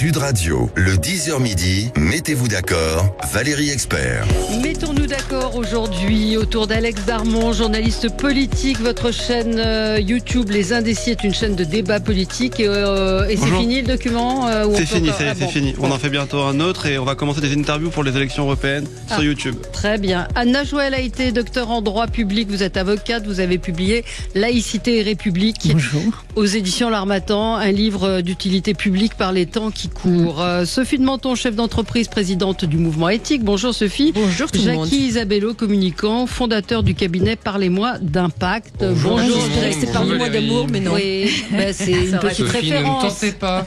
Sud Radio, le 10h midi, mettez-vous d'accord, Valérie Expert. Mettons-nous d'accord aujourd'hui autour d'Alex Darmon, journaliste politique. Votre chaîne YouTube Les Indécis est une chaîne de débat politique. Et c'est fini le document C'est fini, c'est fini. On en fait bientôt un autre et on va commencer des interviews pour les élections européennes sur YouTube. Très bien. Anna Joël a été docteur en droit public. Vous êtes avocate. Vous avez publié Laïcité et République. Bonjour. Aux éditions L'Harmattan, un livre d'utilité publique par les temps qui courent. Sophie de Menton, chef d'entreprise, présidente du mouvement éthique. Bonjour Sophie. Bonjour tout le monde. Jackie Isabello, communicant, fondateur du cabinet Parlez-moi d'Impact. Bonjour. Je dirais que c'est Parlez-moi d'amour, mais non. Oui, c'est une petite Sophie, référence. ne me tentez pas.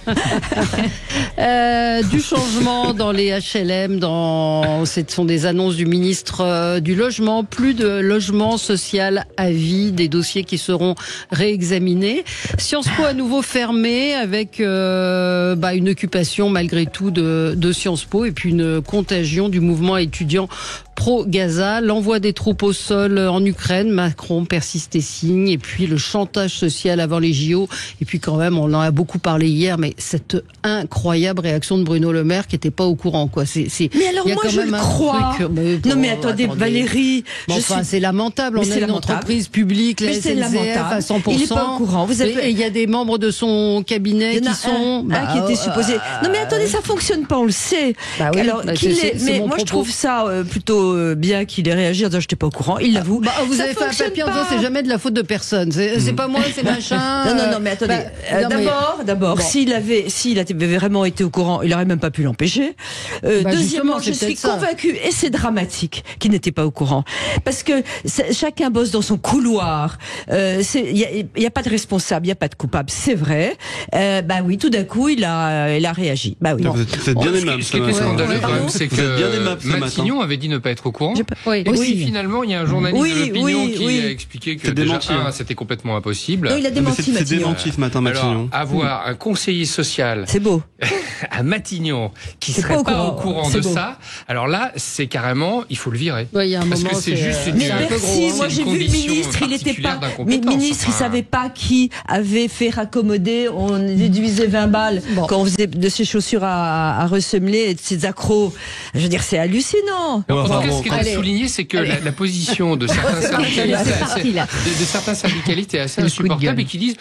Du changement dans les HLM, ce sont des annonces du ministre du Logement, plus de logement social à vie, des dossiers qui seront réexaminés. Sciences Po à nouveau fermé avec une occupation malgré tout de Sciences Po et puis une contagion du mouvement étudiant pro-Gaza, l'envoi des troupes au sol en Ukraine, Macron persiste et signe, et puis le chantage social avant les JO, et puis quand même, on en a beaucoup parlé hier, mais cette incroyable réaction de Bruno Le Maire qui n'était pas au courant, quoi. Mais alors moi je le crois. Non mais attendez, Valérie. C'est lamentable, on a une entreprise publique, la SNCF à 100%. Il n'est pas au courant. Et il y a des membres de son cabinet qui sont... qui était supposé... Non mais attendez, ça fonctionne pas, on le sait. Mais moi je trouve ça plutôt bien qu'il ait réagi en disant j'étais pas au courant, il l'avoue. Vous avez fait un papier en disant c'est jamais de la faute de personne, c'est pas moi, c'est machin. Non mais attendez, d'abord s'il avait vraiment été au courant, il aurait même pas pu l'empêcher. Deuxièmement, je suis convaincue, et c'est dramatique, qu'il n'était pas au courant, parce que chacun bosse dans son couloir. Il y a pas de responsable, il y a pas de coupable, c'est vrai. Oui, tout d'un coup il a réagi. Oui. Vous êtes bien aimable. Ce qui était scandaleux quand même, c'est que Matignon avait dit ne pas être au courant. Et puis finalement, il y a un journaliste de l'opinion qui a expliqué que déjà, c'était complètement impossible. Non, il a démenti Matignon. C'est démenti ce matin, Matignon. Alors, avoir un conseiller social c'est beau. à Matignon qui serait pas au courant de ça, alors là, c'est carrément, il faut le virer. Il y a un parce moment, que c'est juste une moi j'ai vu le ministre, il était pas... Mais le ministre, il savait pas qui avait fait raccommoder, on déduisait 20 balles quand on faisait de ses chaussures à ressemeler et de ses accros. Je veux dire, c'est hallucinant. En tout cas, ce qui est souligné, c'est que la position de certains syndicalistes est assez insupportable et qui disent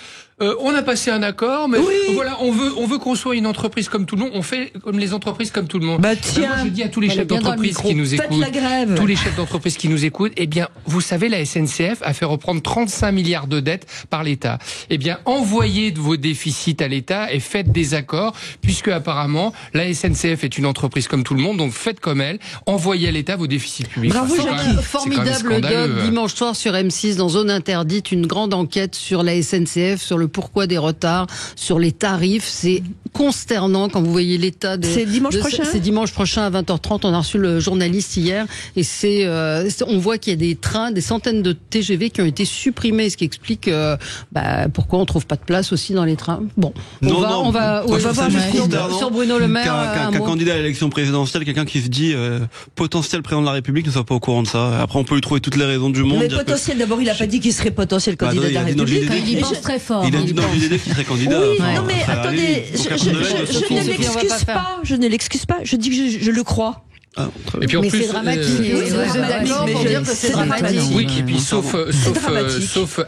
on a passé un accord, mais voilà, on veut qu'on soit une entreprise comme tout le monde. On fait comme les entreprises comme tout le monde. Moi, je dis à tous les chefs d'entreprise qui nous écoutent, tous les chefs d'entreprise qui nous écoutent, eh bien, vous savez, la SNCF a fait reprendre 35 milliards de dettes par l'État. Eh bien, envoyez vos déficits à l'État et faites des accords, puisque apparemment, la SNCF est une entreprise comme tout le monde, donc faites comme elle, envoyez à l'État vos déficits publics. Bravo, formidable doc dimanche soir sur M6 dans Zone Interdite, une grande enquête sur la SNCF, sur le pourquoi des retards, sur les tarifs. C'est consternant quand vous voyez l'état de... C'est dimanche prochain ? C'est dimanche prochain à 20h30. On a reçu le journaliste hier et on voit qu'il y a des trains, des centaines de TGV qui ont été supprimés, ce qui explique pourquoi on trouve pas de place aussi dans les trains. Bon, on va voir sur Bruno Le Maire. Qu'un candidat à l'élection présidentielle, quelqu'un qui se dit potentiel président de la République, ne soit pas au courant de ça. Après, on peut lui trouver toutes les raisons du monde. Mais potentiel, d'abord, il a pas dit qu'il serait potentiel candidat de la République. Il pense très fort. Il a dit dans l'idée qu'il serait candidat. Oui, non mais attendez, je ne l'excuse pas, je dis que je le crois. Et puis en plus, c'est dramatique. Vous êtes d'accord pour dire que c'est dramatique. Oui, et puis sauf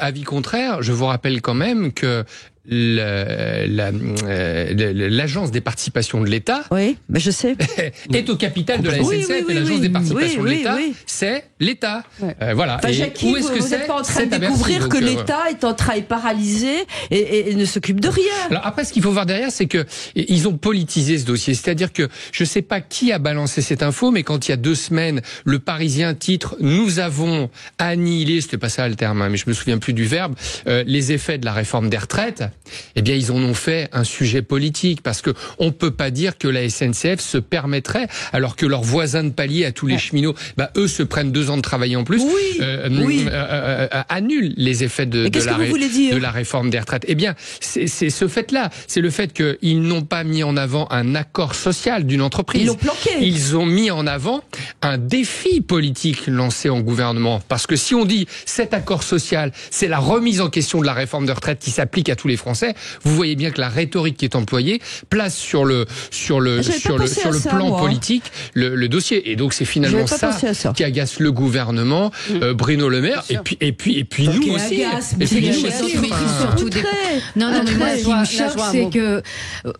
avis contraire, je vous rappelle quand même que l'agence des participations de l'État je sais. est au capital de la SNCF et l'agence des participations de l'État, c'est l'État. Voilà. Jackie, où est-ce que vous n'êtes pas en train de découvrir que l'État est en train de paralyser et ne s'occupe de rien. Alors après, ce qu'il faut voir derrière, c'est que ils ont politisé ce dossier. C'est-à-dire que je sais pas qui a balancé cette info, mais quand il y a 2 semaines, le Parisien titre « Nous avons annihilé », c'était pas ça le terme, mais je me souviens plus du verbe, les effets de la réforme des retraites. Eh bien, ils en ont fait un sujet politique parce que on peut pas dire que la SNCF se permettrait, alors que leurs voisins de palier à tous les cheminots, eux se prennent 2 ans de travail en plus, annulent les effets de la réforme des retraites. Eh bien, c'est ce fait-là, c'est le fait qu'ils n'ont pas mis en avant un accord social d'une entreprise. Ils l'ont planqué. Ils ont mis en avant un défi politique lancé en gouvernement, parce que si on dit cet accord social, c'est la remise en question de la réforme de retraite qui s'applique à tous les Français, Français. Vous voyez bien que la rhétorique qui est employée place sur le plan politique le dossier. Et donc c'est finalement ça qui agace le gouvernement, Bruno Le Maire, et puis nous aussi. Non, mais moi, ce qui me choque, c'est que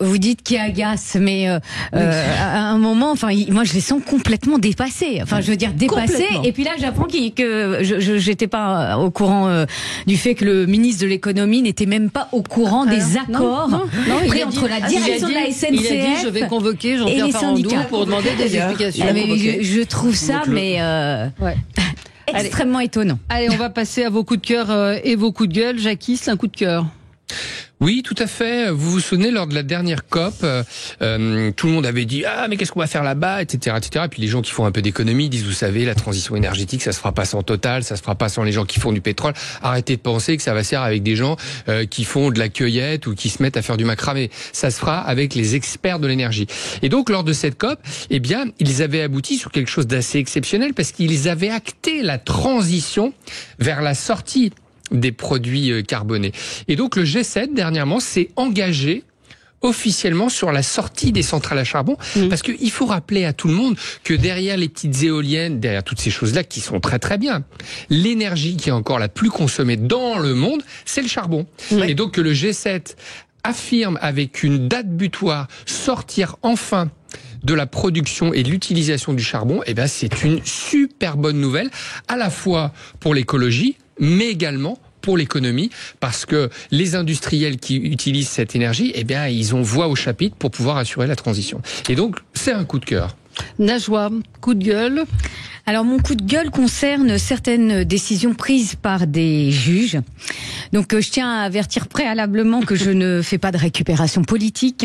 vous dites qui agace, mais à un moment, enfin, moi, je les sens complètement dépassés. Enfin, je veux dire dépassés. Et puis là, j'apprends que j'étais pas au courant du fait que le ministre de l'économie n'était même pas au courant des accords pris entre la direction de la SNCF il a dit, je vais convoquer Jean-Pierre Farandou pour demander des explications. Je trouve ça, mais extrêmement étonnant. Allez, on va passer à vos coups de cœur et vos coups de gueule. Jackie, c'est un coup de cœur. Oui, tout à fait. Vous vous souvenez, lors de la dernière COP, tout le monde avait dit « Ah, mais qu'est-ce qu'on va faire là-bas ?» etc., etc. Et puis les gens qui font un peu d'économie disent « Vous savez, la transition énergétique, ça se fera pas sans Total, ça se fera pas sans les gens qui font du pétrole. Arrêtez de penser que ça va se faire avec des gens qui font de la cueillette ou qui se mettent à faire du macramé. Ça se fera avec les experts de l'énergie. » Et donc, lors de cette COP, eh bien, ils avaient abouti sur quelque chose d'assez exceptionnel parce qu'ils avaient acté la transition vers la sortie des produits carbonés. Et donc le G7 dernièrement s'est engagé officiellement sur la sortie des centrales à charbon, parce qu'il faut rappeler à tout le monde que derrière les petites éoliennes, derrière toutes ces choses-là qui sont très très bien, l'énergie qui est encore la plus consommée dans le monde, c'est le charbon. Et donc que le G7 affirme avec une date butoir sortir enfin de la production et de l'utilisation du charbon, eh ben c'est une super bonne nouvelle, à la fois pour l'écologie, mais également pour l'économie, parce que les industriels qui utilisent cette énergie, eh bien, ils ont voix au chapitre pour pouvoir assurer la transition. Et donc, c'est un coup de cœur. Najwa, coup de gueule. Alors, mon coup de gueule concerne certaines décisions prises par des juges. Donc, je tiens à avertir préalablement que je ne fais pas de récupération politique,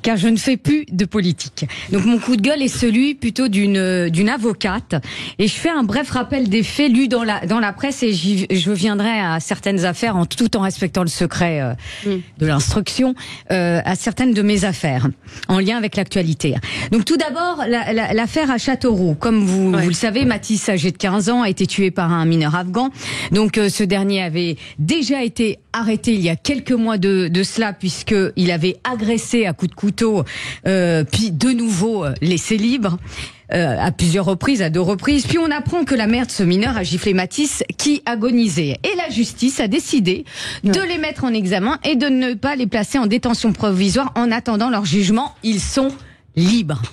car je ne fais plus de politique. Donc, mon coup de gueule est celui plutôt d'une avocate. Et je fais un bref rappel des faits lus dans la presse et je viendrai à certaines affaires tout en respectant le secret de l'instruction, à certaines de mes affaires en lien avec l'actualité. Donc, tout d'abord, l'affaire à Châteauroux. Comme vous le savez, Mathis, âgé de 15 ans, a été tué par un mineur afghan. Donc, ce dernier avait déjà été arrêté il y a quelques mois de cela, puisqu'il avait agressé à coups de couteau, puis de nouveau laissé libre. À plusieurs reprises, à 2 reprises. Puis on apprend que la mère de ce mineur a giflé Mathis qui agonisait. Et la justice a décidé de les mettre en examen et de ne pas les placer en détention provisoire en attendant leur jugement. Ils sont libres.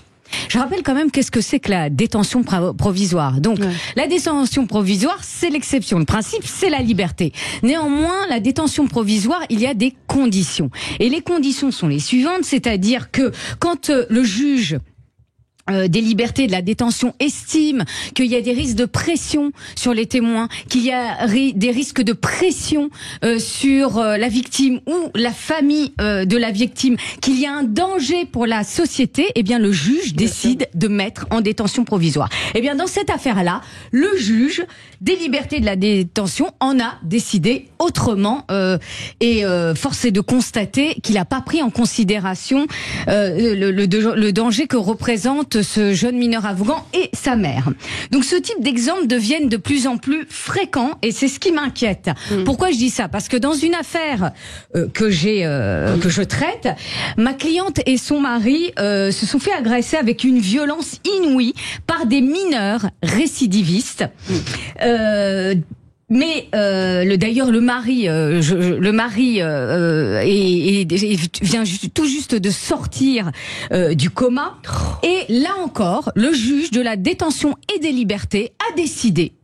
Je rappelle quand même qu'est-ce que c'est que la détention provisoire. Donc, la détention provisoire, c'est l'exception. Le principe, c'est la liberté. Néanmoins, la détention provisoire, il y a des conditions. Et les conditions sont les suivantes, c'est-à-dire que quand le juge des libertés de la détention estime qu'il y a des risques de pression sur les témoins, qu'il y a des risques de pression sur la victime ou la famille de la victime, qu'il y a un danger pour la société, eh bien le juge décide de mettre en détention provisoire. Eh bien dans cette affaire-là, le juge des libertés de la détention en a décidé autrement et force est de constater qu'il n'a pas pris en considération le danger que représente ce jeune mineur afghan et sa mère. Donc ce type d'exemples deviennent de plus en plus fréquents et c'est ce qui m'inquiète. Pourquoi je dis ça? Parce que dans une affaire que je traite, ma cliente et son mari se sont fait agresser avec une violence inouïe par des mineurs récidivistes. Mais d'ailleurs le mari vient tout juste de sortir du coma et là encore le juge de la détention et des libertés a décidé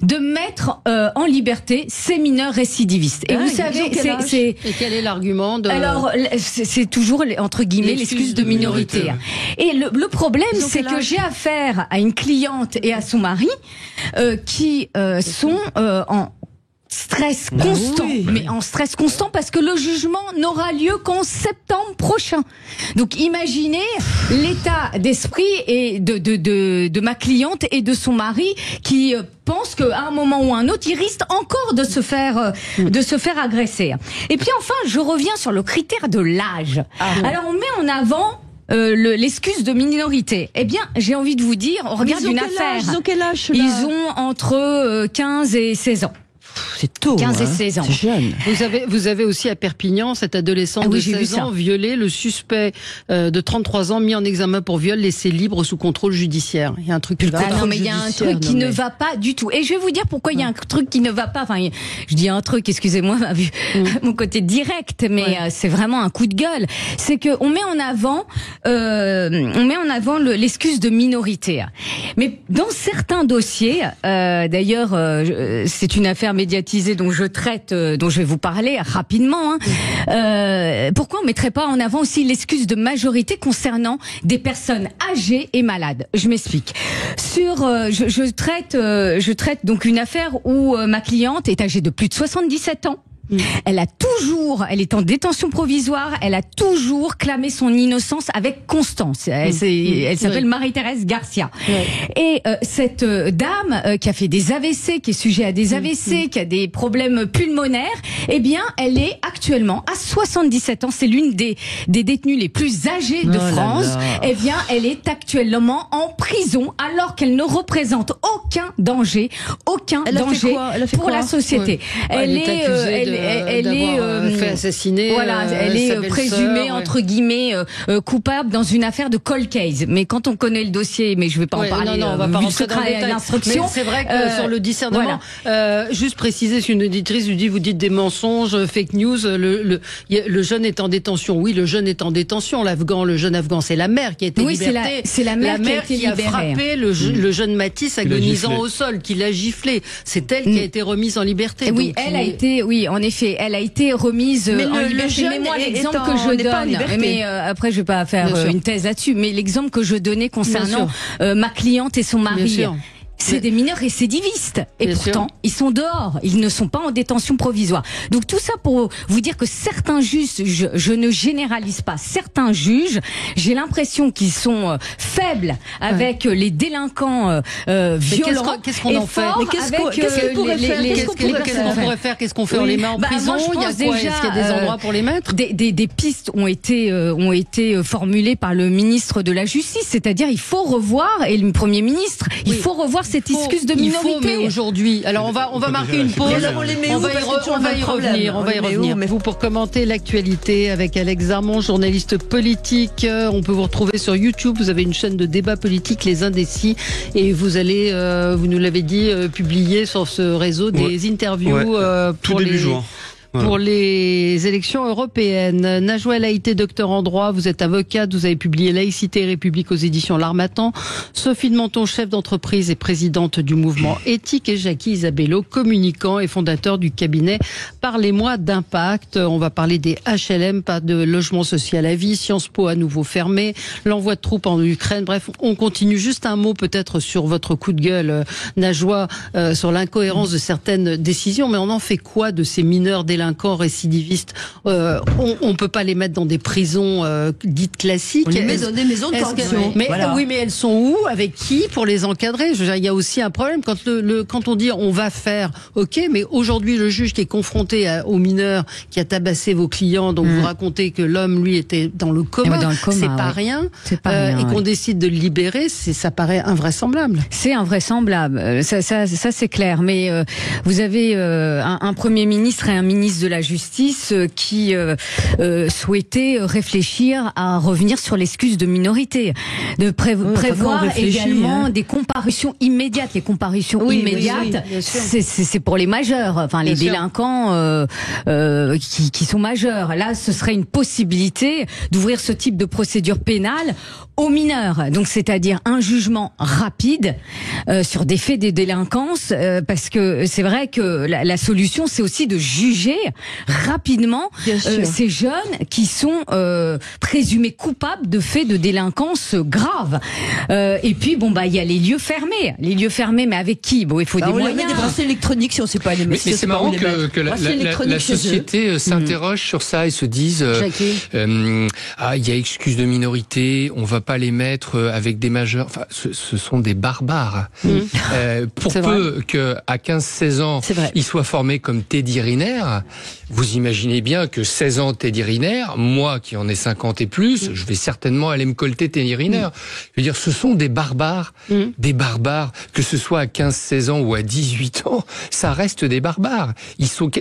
de mettre en liberté ces mineurs récidivistes. Et vous savez, et quel est l'argument de... Alors, c'est toujours, entre guillemets, l'excuse de minorité. Et le problème, c'est que j'ai affaire à une cliente et à son mari qui sont en stress constant, mais en stress constant parce que le jugement n'aura lieu qu'en septembre prochain. Donc imaginez l'état d'esprit et de ma cliente et de son mari qui pense qu'à un moment ou un autre, il risque encore de se faire agresser. Et puis enfin, je reviens sur le critère de l'âge. Alors on met en avant l'excuse de minorité. Eh bien, j'ai envie de vous dire, on regarde une affaire. Ils ont quel âge, ils ont entre 15 et 16 ans. c'est tôt. 15 et 16 ans. C'est jeune. Vous avez aussi à Perpignan cette adolescente de 16 ans violée, le suspect de 33 ans mis en examen pour viol, laissé libre sous contrôle judiciaire. Il y a un truc qui mais il y a un truc qui ne va pas du tout. Et je vais vous dire pourquoi il y a un truc qui ne va pas. Enfin, je dis un truc, excusez-moi, vu mon côté direct, mais c'est vraiment un coup de gueule. C'est que on met en avant l'excuse de minorité. Mais dans certains dossiers, d'ailleurs, c'est une affaire médiatisée dont je vais vous parler rapidement. Pourquoi on mettrait pas en avant aussi l'excuse de majorité concernant des personnes âgées et malades? Je m'explique. Je traite donc une affaire où ma cliente est âgée de plus de 77 ans. Elle est en détention provisoire, elle a toujours clamé son innocence avec constance. Elle s'appelle Marie-Thérèse Garcia. Et cette dame qui a fait des AVC, qui est sujet à des AVC, qui a des problèmes pulmonaires, eh bien, elle est actuellement à 77 ans. C'est l'une des détenues les plus âgées de France. Eh bien, elle est actuellement en prison alors qu'elle ne représente aucun danger pour la société. Elle est fait assassiner. Voilà, elle est présumée entre guillemets coupable dans une affaire de cold case. Mais quand on connaît le dossier, mais je vais pas en parler. On va pas rentrer dans le détail. L'instruction. Mais c'est vrai que sur le discernement, juste préciser, si une auditrice lui dit, vous dites des mensonges, fake news, le jeune est en détention. Oui, le jeune est en détention. Le jeune afghan, c'est la mère qui a été libérée. C'est la mère qui a frappé le jeune Matisse agonisant au sol, qui l'a giflé. C'est elle qui a été remise en liberté. Oui, en effet, elle a été remise en liberté. Mais moi, l'exemple que je donne, mais après, je vais pas faire une thèse là-dessus, mais l'exemple que je donnais concernant ma cliente et son mari. C'est des mineurs récidivistes. Et pourtant, ils sont dehors. Ils ne sont pas en détention provisoire. Donc tout ça pour vous dire que certains juges, je ne généralise pas, certains juges, j'ai l'impression qu'ils sont faibles avec les délinquants violents. Qu'est-ce qu'on en fait? Qu'est-ce qu'on pourrait faire? Qu'est-ce qu'on fait? On les met en prison? Il y a quoi? Est-ce qu'il y a des endroits pour les mettre? Des pistes ont été formulées par le ministre de la Justice. C'est-à-dire, il faut revoir, et le Premier ministre, il faut revoir cette excuse de minorité. Mais aujourd'hui, alors on va marquer une pause. On va y revenir. Mais vous, pour commenter l'actualité avec Alex Zarmon, journaliste politique, on peut vous retrouver sur YouTube. Vous avez une chaîne de débat politique, Les Indécis, et vous allez, vous nous l'avez dit, publier sur ce réseau des interviews tout début juin. Pour les élections européennes. Najwa El Haïté, docteur en droit, vous êtes avocate, vous avez publié Laïcité et République aux éditions L'Harmattan. Sophie de Menton, chef d'entreprise et présidente du mouvement éthique, et Jackie Isabello, communicant et fondateur du cabinet Parlez-moi d'impact. On va parler des HLM, pas de logement social à vie, Sciences Po à nouveau fermé, l'envoi de troupes en Ukraine. Bref, on continue. Juste un mot peut-être sur votre coup de gueule, Najwa, sur l'incohérence de certaines décisions, mais on en fait quoi de ces mineurs délinquants récidivistes? On peut pas les mettre dans des prisons dites classiques. On les met dans des maisons de correction. Oui, mais elles sont où? Avec qui pour les encadrer? Il y a aussi un problème quand on dit on va faire. Ok, mais aujourd'hui le juge qui est confronté au mineur qui a tabassé vos clients, donc vous racontez que l'homme lui était dans le coma, c'est pas rien, et qu'on décide de le libérer, ça paraît invraisemblable. C'est invraisemblable, ça c'est clair. Mais vous avez un Premier ministre et un ministre de la Justice qui souhaitaient réfléchir à revenir sur l'excuse de minorité, de prévoir également des comparutions immédiates. Les comparutions immédiates, c'est pour les majeurs, enfin les délinquants qui sont majeurs. Là, ce serait une possibilité d'ouvrir ce type de procédure pénale aux mineurs. Donc, c'est-à-dire un jugement rapide sur des faits de délinquance, parce que c'est vrai que la solution, c'est aussi de juger rapidement ces jeunes qui sont présumés coupables de faits de délinquance graves. Et puis, il y a les lieux fermés. Les lieux fermés, mais avec qui? Il faut des moyens. On met des bracelets électroniques si on ne sait pas les mettre. Mais c'est marrant que la société s'interroge sur ça et se dise il y a excuse de minorité, on va pas les mettre avec des majeurs. Enfin, ce sont des barbares. Pour peu qu'à 15-16 ans, ils soient formés comme Teddy Riner, vous imaginez bien que 16 ans Teddy Riner, moi qui en ai 50 et plus, je vais certainement aller me colter Teddy Riner. Je veux dire, ce sont des barbares, que ce soit à 15, 16 ans ou à 18 ans, ça reste des barbares.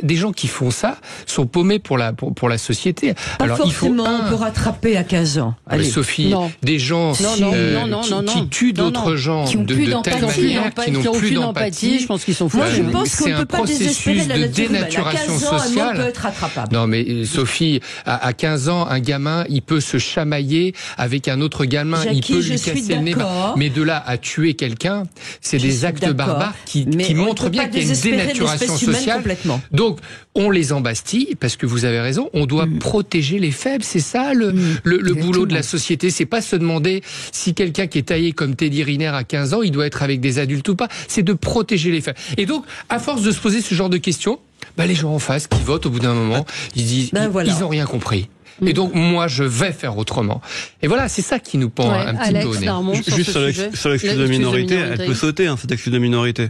Des gens qui font ça sont paumés pour la société. Pas alors, forcément, on peut rattraper à 15 ans. Allez. Sophie, des gens qui tuent d'autres gens de telle manière, qui n'ont plus d'empathie, je pense qu'ils sont fous. Moi, je pense qu'on ne peut pas désespérer la nature humaine. À 15 ans, un homme peut être rattrapable. Non, mais Sophie, à 15 ans, un gamin, il peut se chamailler avec un autre gamin, il peut lui casser le nez. Mais de là à tuer quelqu'un, c'est des actes barbares qui montrent bien qu'il y a une dénaturation sociale. Donc, on les embastille, parce que vous avez raison, on doit protéger les faibles. C'est ça le boulot de la société. C'est pas se demander si quelqu'un qui est taillé comme Teddy Riner à 15 ans, il doit être avec des adultes ou pas. C'est de protéger les faibles. Et donc, à force de se poser ce genre de questions, les gens en face qui votent au bout d'un moment, ils disent ils ont rien compris. Et donc, moi, je vais faire autrement. Et voilà, c'est ça qui nous pend un petit peu au nez. Juste sur l'excuse de minorité, elle peut sauter, cette excuse de minorité.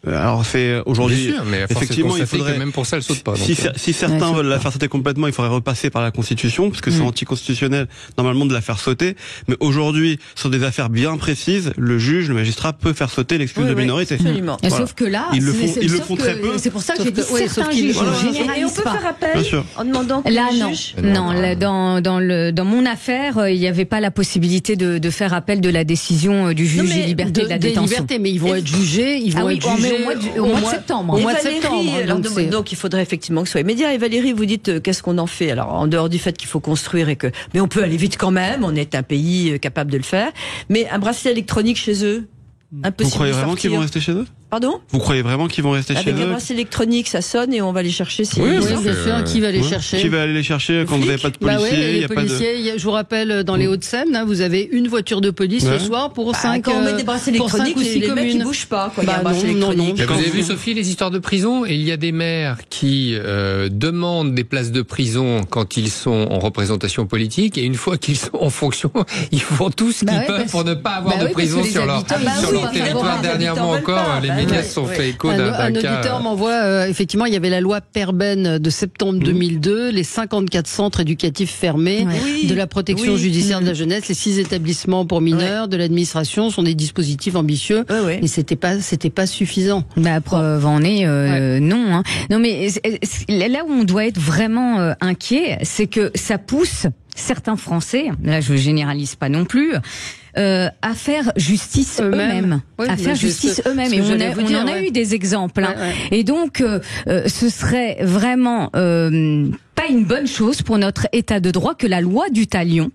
Alors c'est aujourd'hui effectivement il faudrait que même pour ça elle saute pas. Si certains veulent la faire sauter complètement, il faudrait repasser par la Constitution parce que c'est anticonstitutionnel normalement de la faire sauter. Mais aujourd'hui sur des affaires bien précises, le juge, le magistrat peut faire sauter l'excuse de minorité. Absolument. Voilà. Sauf que là, ils le font très peu. C'est pour ça que j'ai dit certains juges. Et on peut faire appel en demandant que le juge. Dans mon affaire, il n'y avait pas la possibilité de faire appel de la décision du juge des libertés de la détention. Mais ils vont être jugés, au mois de septembre. Donc il faudrait effectivement que ce soit immédiat. Et Valérie, vous dites qu'est-ce qu'on en fait? Alors en dehors du fait qu'il faut construire mais on peut aller vite quand même. On est un pays capable de le faire. Mais un bracelet électronique chez eux, impossible. Vous croyez vraiment qu'ils vont rester chez eux? Pardon? Vous croyez vraiment qu'ils vont rester chez eux? Avec un bracelet électronique, ça sonne et on va les chercher. Oui, bien sûr. Qui va les chercher? Qui va aller les chercher quand vous n'avez pas de policiers? Les policiers. Je vous rappelle, dans les Hauts-de-Seine, vous avez une voiture de police ce soir pour 5. Quand on met des bracelets électroniques, les mecs ils bougent pas. Non. Vous avez vu, Sophie, les histoires de prison? Et il y a des maires qui demandent des places de prison quand ils sont en représentation politique, et une fois qu'ils sont en fonction, ils font tout ce qu'ils peuvent pour ne pas avoir de prison sur leur territoire. Dernièrement encore, les médias se sont fait écho d'un cas. Un auditeur m'envoie, effectivement, il y avait la loi Perben de septembre 2002, les 54 centres éducatifs fermés, de la protection judiciaire de la jeunesse, les 6 établissements pour mineurs, de l'administration, sont des dispositifs ambitieux, mais c'était pas suffisant. Preuve en est, non. Non, mais là où on doit être vraiment inquiet, c'est que ça pousse certains Français, là je généralise pas non plus, à faire justice eux-mêmes. Et on en a eu des exemples. Et donc, ce serait vraiment pas une bonne chose pour notre état de droit que la loi du talion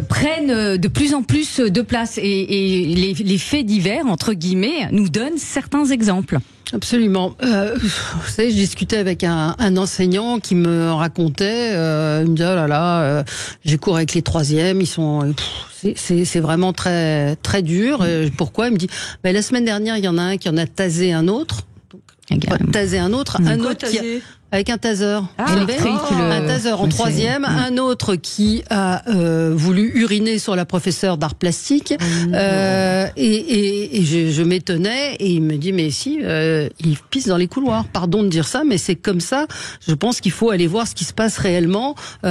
prennent de plus en plus de place, et les faits divers entre guillemets nous donnent certains exemples. Absolument. Vous savez, je discutais avec un enseignant qui me racontait, il me disait j'ai cours avec les 3e, ils sont c'est vraiment très très dur. Pourquoi? Il me dit la semaine dernière, il y en a un qui en a tasé un autre. Avec un taser. Électrique. Un taser en 3e, un autre qui a voulu uriner sur la professeure d'art plastique. Et je m'étonnais, et il me dit mais si, il pisse dans les couloirs. Pardon de dire ça, mais c'est comme ça. Je pense qu'il faut aller voir ce qui se passe réellement. Et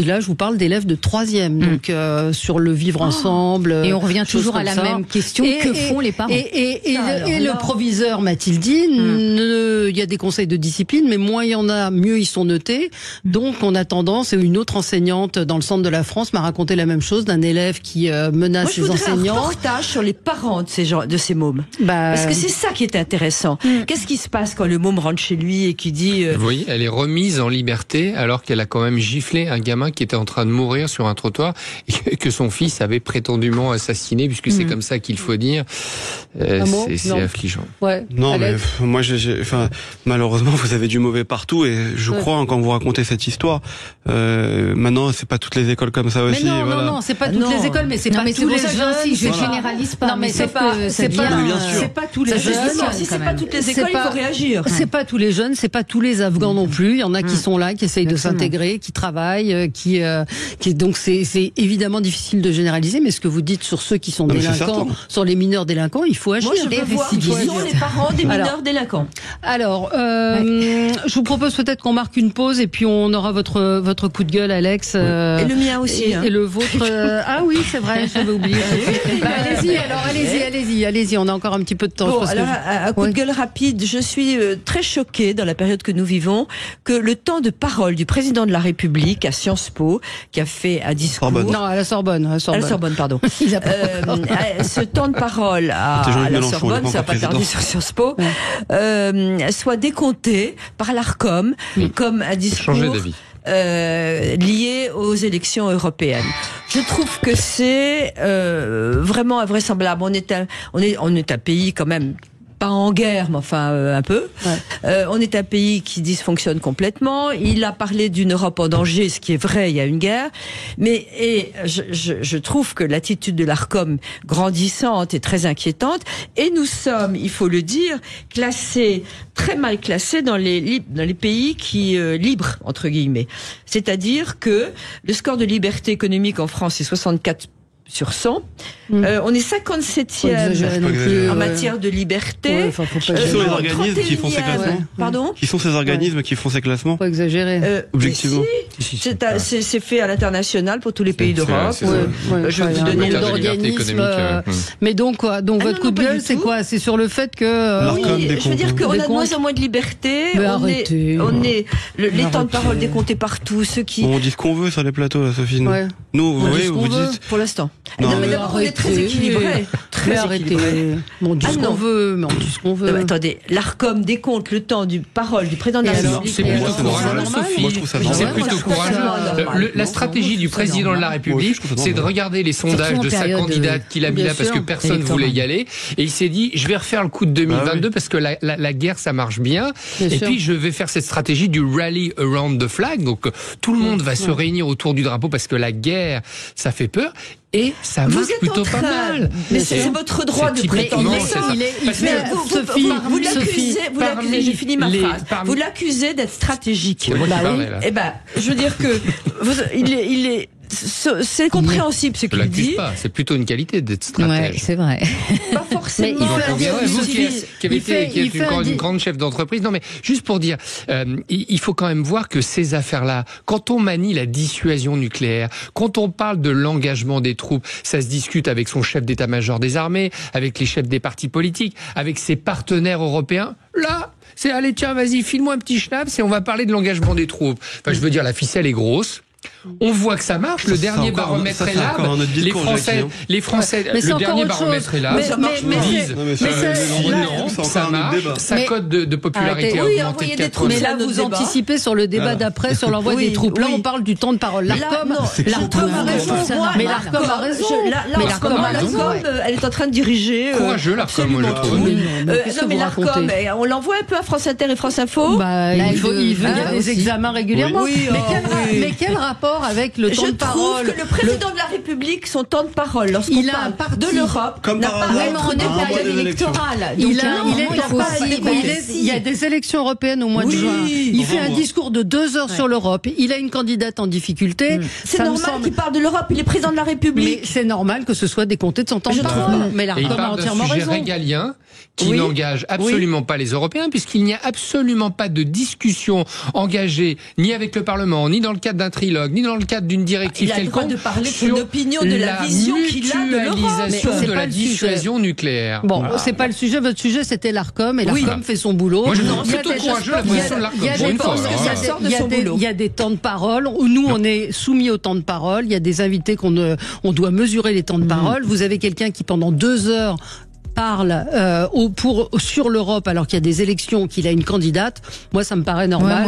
là, je vous parle d'élèves de 3e, donc sur le vivre ensemble. Et on revient toujours à la même question, que font les parents? Et le proviseur m'a-t-il dit, il y a des conseils de discipline, mais moins il y en a, mieux ils sont notés. Donc on a tendance, et une autre enseignante dans le centre de la France m'a raconté la même chose d'un élève qui menace ses enseignants. Un reportage sur les parents de ces mômes. Parce que c'est ça qui est intéressant. Qu'est-ce qui se passe quand le môme rentre chez lui et qui dit... Vous voyez, elle est remise en liberté alors qu'elle a quand même giflé un gamin qui était en train de mourir sur un trottoir et que son fils avait prétendument assassiné, puisque c'est comme ça qu'il faut dire. C'est affligeant. Non, mais moi, malheureusement, vous avez du mauvais partout, et je crois, quand vous racontez cette histoire, maintenant, c'est pas toutes les écoles comme ça aussi. Mais non, c'est pas toutes les écoles, mais c'est pas tous les jeunes. Je généralise pas. Non, mais c'est pas tous les jeunes. Si c'est pas toutes les écoles, il faut réagir. C'est pas tous les jeunes, c'est pas tous les Afghans non plus. Il y en a qui sont là, qui essayent de s'intégrer, qui travaillent, donc c'est évidemment difficile de généraliser, mais ce que vous dites sur ceux qui sont délinquants, sur les mineurs délinquants, il faut agir. Moi, je veux voir qui sont les parents des mineurs délinquants. Alors, je vous propose propose peut-être qu'on marque une pause et puis on aura votre coup de gueule, Alex. Et le mien aussi. Et le vôtre. Ah oui, c'est vrai, j'avais oublié. Allez-y, on a encore un petit peu de temps. Bon, alors, un coup de gueule rapide. Je suis très choquée dans la période que nous vivons que le temps de parole du président de la République à Sciences Po, qui a fait un discours... Non, à la Sorbonne. À la Sorbonne, pardon. Ce temps de parole à la Sorbonne, ça va pas tarder sur Sciences Po, soit décompté par l'Arcom comme un discours lié aux élections européennes. Je trouve que c'est vraiment invraisemblable. On est un pays quand même pas en guerre, mais enfin un peu. On est un pays qui dysfonctionne complètement. Il a parlé d'une Europe en danger, ce qui est vrai, il y a une guerre. Mais je trouve que l'attitude de l'Arcom grandissante est très inquiétante. Et nous sommes, il faut le dire, très mal classés dans les pays qui libres entre guillemets. C'est-à-dire que le score de liberté économique en France est 64 sur 100. On est 57e en matière de liberté. Qui sont les organismes qui font ces classements? Pardon? Qui sont ces organismes qui font ces classements? Faut exagérer. Objectivement. C'est fait à l'international pour tous les pays d'Europe. Je vais vous donner l'organisme. Mais donc quoi? Donc votre coup de gueule, c'est quoi? C'est sur le fait que je veux dire qu'on a de moins en moins de liberté. Les temps de parole décomptés partout. Ceux qui on dit ce qu'on veut sur les plateaux, là, Sophie. Nous, vous dites pour l'instant. Non, mais d'abord, on est très équilibré. On dit ce qu'on veut, mais on dit ce qu'on veut. Attendez, l'Arcom décompte le temps du parole du président de la République. C'est plutôt courageux, Sophie. C'est plutôt courageux. La stratégie du président de la République, c'est de regarder les sondages de sa candidate qu'il a mis là parce que personne ne voulait y aller. Et il s'est dit, je vais refaire le coup de 2022 parce que la guerre, ça marche bien. Et puis, je vais faire cette stratégie du rally around the flag. Donc, tout le monde va se réunir autour du drapeau parce que la guerre, ça fait peur. Et ça marche plutôt pas mal. Mais c'est votre droit de prétendre ça. Vous l'accusez, j'ai fini ma phrase. Vous l'accusez d'être stratégique. Eh ben, je veux dire que c'est compréhensible ce qu'il dit. C'est plutôt une qualité d'être stratège. Ouais, c'est vrai. Pas forcément. Vous qui avez été une grande chef d'entreprise. Non, mais juste pour dire, il faut quand même voir que ces affaires-là, quand on manie la dissuasion nucléaire, quand on parle de l'engagement des troupes, ça se discute avec son chef d'état-major des armées, avec les chefs des partis politiques, avec ses partenaires européens. Là, c'est allez, tiens, vas-y, file-moi un petit schnaps et on va parler de l'engagement des troupes. Enfin, je veux dire, la ficelle est grosse. On voit que ça marche. Le dernier baromètre est là. Les Français, le dernier baromètre est là. Ça marche. Sa cote de popularité a augmenté de 4%. Mais là, vous anticipez sur le débat d'après sur l'envoi des troupes. Là, on parle du temps de parole. L'Arcom a raison. Mais l'Arcom a raison. Elle est en train de diriger. Courageux, l'Arcom, moi, je trouve. Non, mais l'Arcom, on l'envoie un peu à France Inter et France Info. Il y a des examens régulièrement. Mais quel rapport avec le temps de parole? Je trouve que le président de la République, son temps de parole, lorsqu'on parle de l'Europe, n'a pas vraiment une période électorale. Il y a des élections européennes au mois de juin. Il fait un discours de 2 heures sur l'Europe. Il a une candidate en difficulté. C'est normal qu'il parle de l'Europe. Il est président de la République. Mais c'est normal que ce soit décompté de son temps de parole. Mais l'Arcom a entièrement raison. Il parle d'un sujet régalien qui n'engage absolument pas les Européens, puisqu'il n'y a absolument pas de discussion engagée ni avec le Parlement, ni dans le cadre d'un trilogue, ni dans le cadre d'une directive quelconque. Il a le droit de parler de son opinion, de la vision qu'il a de l'Europe. De la dissuasion nucléaire. Bon, c'est pas le sujet. Votre sujet, c'était l'Arcom, et l'Arcom fait son boulot. Moi, je trouve plutôt courageux la position de l'Arcom. Il y a des temps de parole où nous, on est soumis au temps de parole. Il y a des invités on doit mesurer les temps de parole. Vous avez quelqu'un qui, pendant 2 heures, parle sur l'Europe alors qu'il y a des élections, qu'il a une candidate. Moi, ça me paraît normal.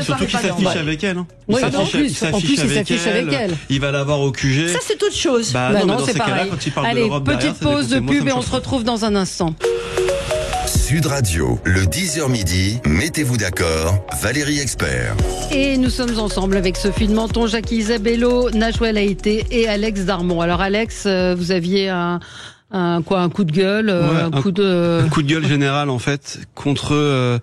Surtout qu'il s'affiche avec elle. Oui, en plus, il s'affiche avec elle. Il va l'avoir au QG. Ça, c'est autre chose. Non, c'est pareil. Allez, petite pause de pub et on se retrouve dans un instant. Sud Radio, le 10h midi, mettez-vous d'accord, Valérie Expert. Et nous sommes ensemble avec Sophie de Menton, Jackie Isabello, Najouel Haïté et Alex Darmon. Alors Alex, vous aviez un coup de gueule, un coup de gueule général en fait contre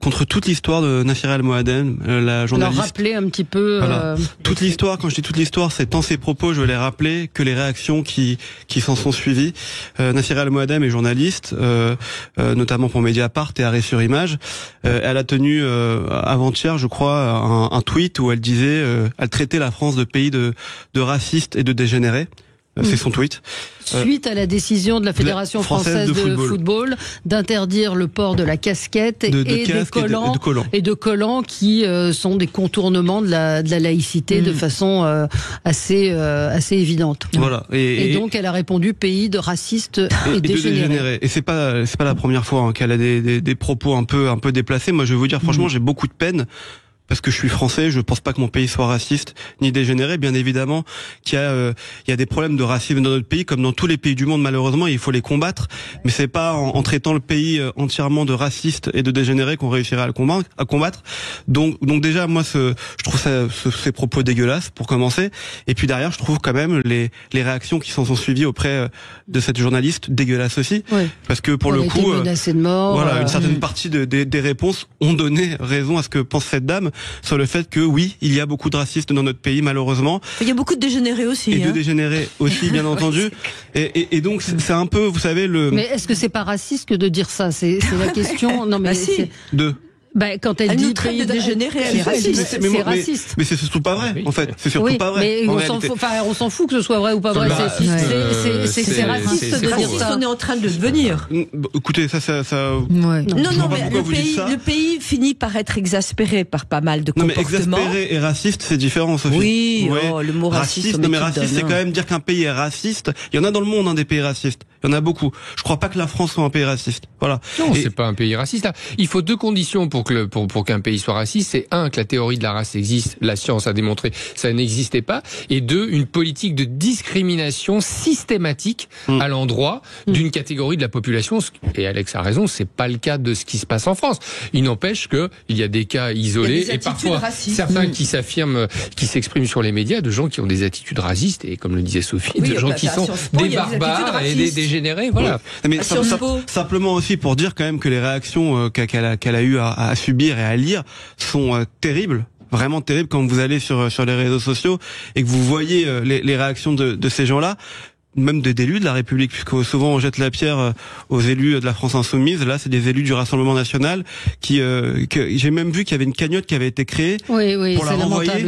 contre toute l'histoire de Nassira El Moadem, la journaliste. Alors rappeler un petit peu. Voilà. Toute l'histoire, quand je dis toute l'histoire, c'est tant ses propos, je vais les rappeler, que les réactions qui s'en sont suivies. Nassira El Moadem est journaliste, notamment pour Mediapart et Arrêt sur Image. Elle a tenu avant-hier, je crois, un tweet où elle disait, elle traitait la France de pays de racistes et de dégénérés. C'est son tweet. Suite à la décision de la Fédération française de football d'interdire le port de la casquette et de collants qui sont des contournements de la laïcité de façon assez évidente. Voilà. Et donc elle a répondu pays de racistes et dégénérés. Et c'est pas la première fois qu'elle a des propos un peu déplacés. Moi, je vais vous dire franchement, j'ai beaucoup de peine. Parce que je suis français, je pense pas que mon pays soit raciste ni dégénéré. Bien évidemment qu'il y a des problèmes de racisme dans notre pays, comme dans tous les pays du monde malheureusement. Il faut les combattre, mais c'est pas en traitant le pays entièrement de raciste et de dégénéré qu'on réussira à combattre. Donc déjà moi je trouve ces propos dégueulasses pour commencer. Et puis derrière je trouve quand même les réactions qui s'en sont suivies auprès de cette journaliste dégueulasses aussi, parce que pour le coup, menacée de mort. Voilà, une certaine partie des réponses ont donné raison à ce que pense cette dame. Sur le fait que oui, il y a beaucoup de racistes dans notre pays malheureusement. Il y a beaucoup de dégénérés aussi. Et de dégénérés aussi, bien entendu. Et donc c'est un peu, vous savez Mais est-ce que c'est pas raciste que de dire ça? C'est la question. Non mais c'est quand elle dit nous traite de dégénérés, elle est raciste. C'est raciste. Mais c'est surtout pas vrai, en fait. C'est surtout pas vrai. Mais on s'en fout que ce soit vrai ou pas vrai. C'est raciste de dire ça. On est en train de devenir. Écoutez, ça. Non, mais le pays finit par être exaspéré par pas mal de comportements. Non, mais exaspéré et raciste, c'est différent, Sophie. Oui, le mot raciste. Non, mais raciste, c'est quand même dire qu'un pays est raciste. Il y en a dans le monde, des pays racistes. Il y en a beaucoup. Je crois pas que la France soit un pays raciste. Voilà. Non, c'est pas un pays raciste. Il faut deux conditions pour qu'un pays soit raciste. C'est un, que la théorie de la race existe. La science a démontré que ça n'existait pas. Et deux, une politique de discrimination systématique à l'endroit d'une catégorie de la population. Et Alex a raison, c'est pas le cas de ce qui se passe en France. Il n'empêche que il y a des cas isolés et parfois certains qui s'affirment, qui s'expriment sur les médias, de gens qui ont des attitudes racistes et comme le disait Sophie, de gens qui sont des barbares et des dégénérés. Voilà. Mais simplement aussi pour dire quand même que les réactions qu'elle a eu à subir et à lire sont terribles. Vraiment terribles quand vous allez sur les réseaux sociaux et que vous voyez les réactions de ces gens-là. Même des élus de la République, puisque souvent on jette la pierre aux élus de la France Insoumise. Là, c'est des élus du Rassemblement National que j'ai même vu qu'il y avait une cagnotte qui avait été créée. Oui, pour la renvoyer.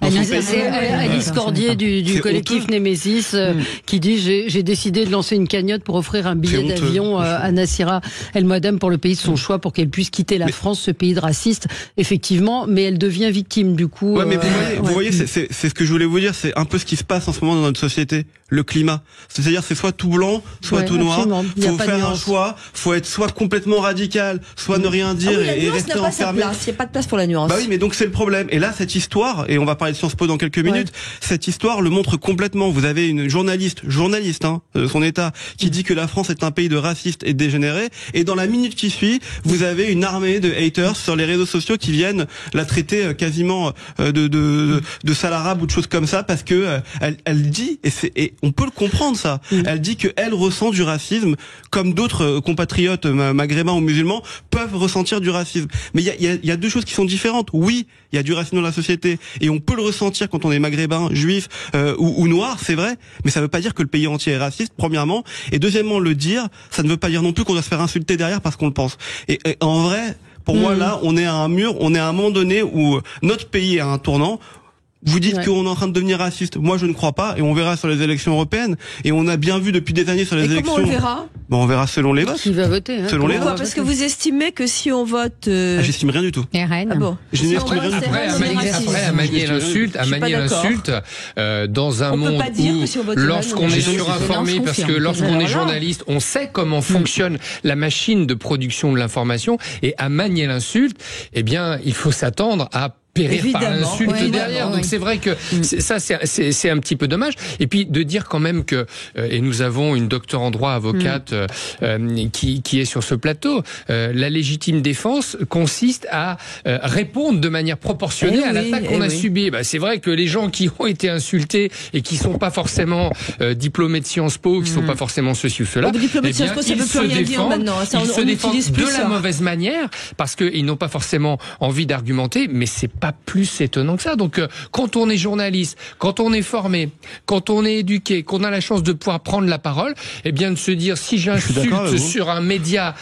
C'est Alice Cordier du collectif Némésis qui dit j'ai décidé de lancer une cagnotte pour offrir un billet d'avion à Nassira El Moadem pour le pays de son choix, pour qu'elle puisse quitter la France, ce pays de racistes, effectivement, mais elle devient victime du coup. Ouais, mais vous voyez, c'est ce que je voulais vous dire, c'est un peu ce qui se passe en ce moment dans notre société, le climat. C'est-à-dire c'est soit tout blanc, soit tout noir. Faut faire un choix. Faut être soit complètement radical, soit ne rien dire et rester enfermé. Il n'y a pas de place pour la nuance. Bah oui, mais donc c'est le problème. Et là, cette histoire, et on va parler de Sciences Po dans quelques minutes, cette histoire le montre complètement. Vous avez une journaliste, son état, qui dit que la France est un pays de racistes et de dégénérés. Et dans la minute qui suit, vous avez une armée de haters sur les réseaux sociaux qui viennent la traiter quasiment de sale arabe ou de choses comme ça, parce que elle dit, et on peut le comprendre ça. Elle dit que elle ressent du racisme comme d'autres compatriotes maghrébins ou musulmans peuvent ressentir du racisme. Mais il y a deux choses qui sont différentes. Oui, il y a du racisme dans la société et on peut le ressentir quand on est maghrébin, juif ou noir, c'est vrai. Mais ça veut pas dire que le pays entier est raciste, premièrement. Et deuxièmement, le dire, ça ne veut pas dire non plus qu'on doit se faire insulter derrière parce qu'on le pense. Et en vrai, pour moi là, on est à un mur, on est à un moment donné où notre pays est à un tournant. Vous dites qu'on est en train de devenir raciste. Moi, je ne crois pas. Et on verra sur les élections européennes. Et on a bien vu depuis des années sur les élections. Comment on le verra? On verra selon les votes. Qui va voter selon les votes. Parce que vous estimez que si on vote... J'estime rien du tout. RN. Ah bon. Je n'estime rien du tout. Après, à manier l'insulte, dans un monde où, lorsqu'on est surinformé, parce que lorsqu'on est journaliste, on sait comment fonctionne la machine de production de l'information, et à manier l'insulte, eh bien, il faut s'attendre à périr par l'insulte derrière. Donc c'est vrai que ça, c'est un petit peu dommage. Et puis de dire quand même que, et nous avons une docteure en droit avocate qui est sur ce plateau, la légitime défense consiste à répondre de manière proportionnée à l'attaque qu'on a subie. C'est vrai que les gens qui ont été insultés et qui sont pas forcément diplômés de Sciences Po, qui sont pas forcément ceci ou cela, diplômés de Sciences Po, ça veut plus rien dire maintenant. Ils se défendent de la mauvaise manière parce qu'ils n'ont pas forcément envie d'argumenter, mais c'est pas plus étonnant que ça. Donc quand on est journaliste, quand on est formé, quand on est éduqué, qu'on a la chance de pouvoir prendre la parole, eh bien de se dire si j'insulte sur un média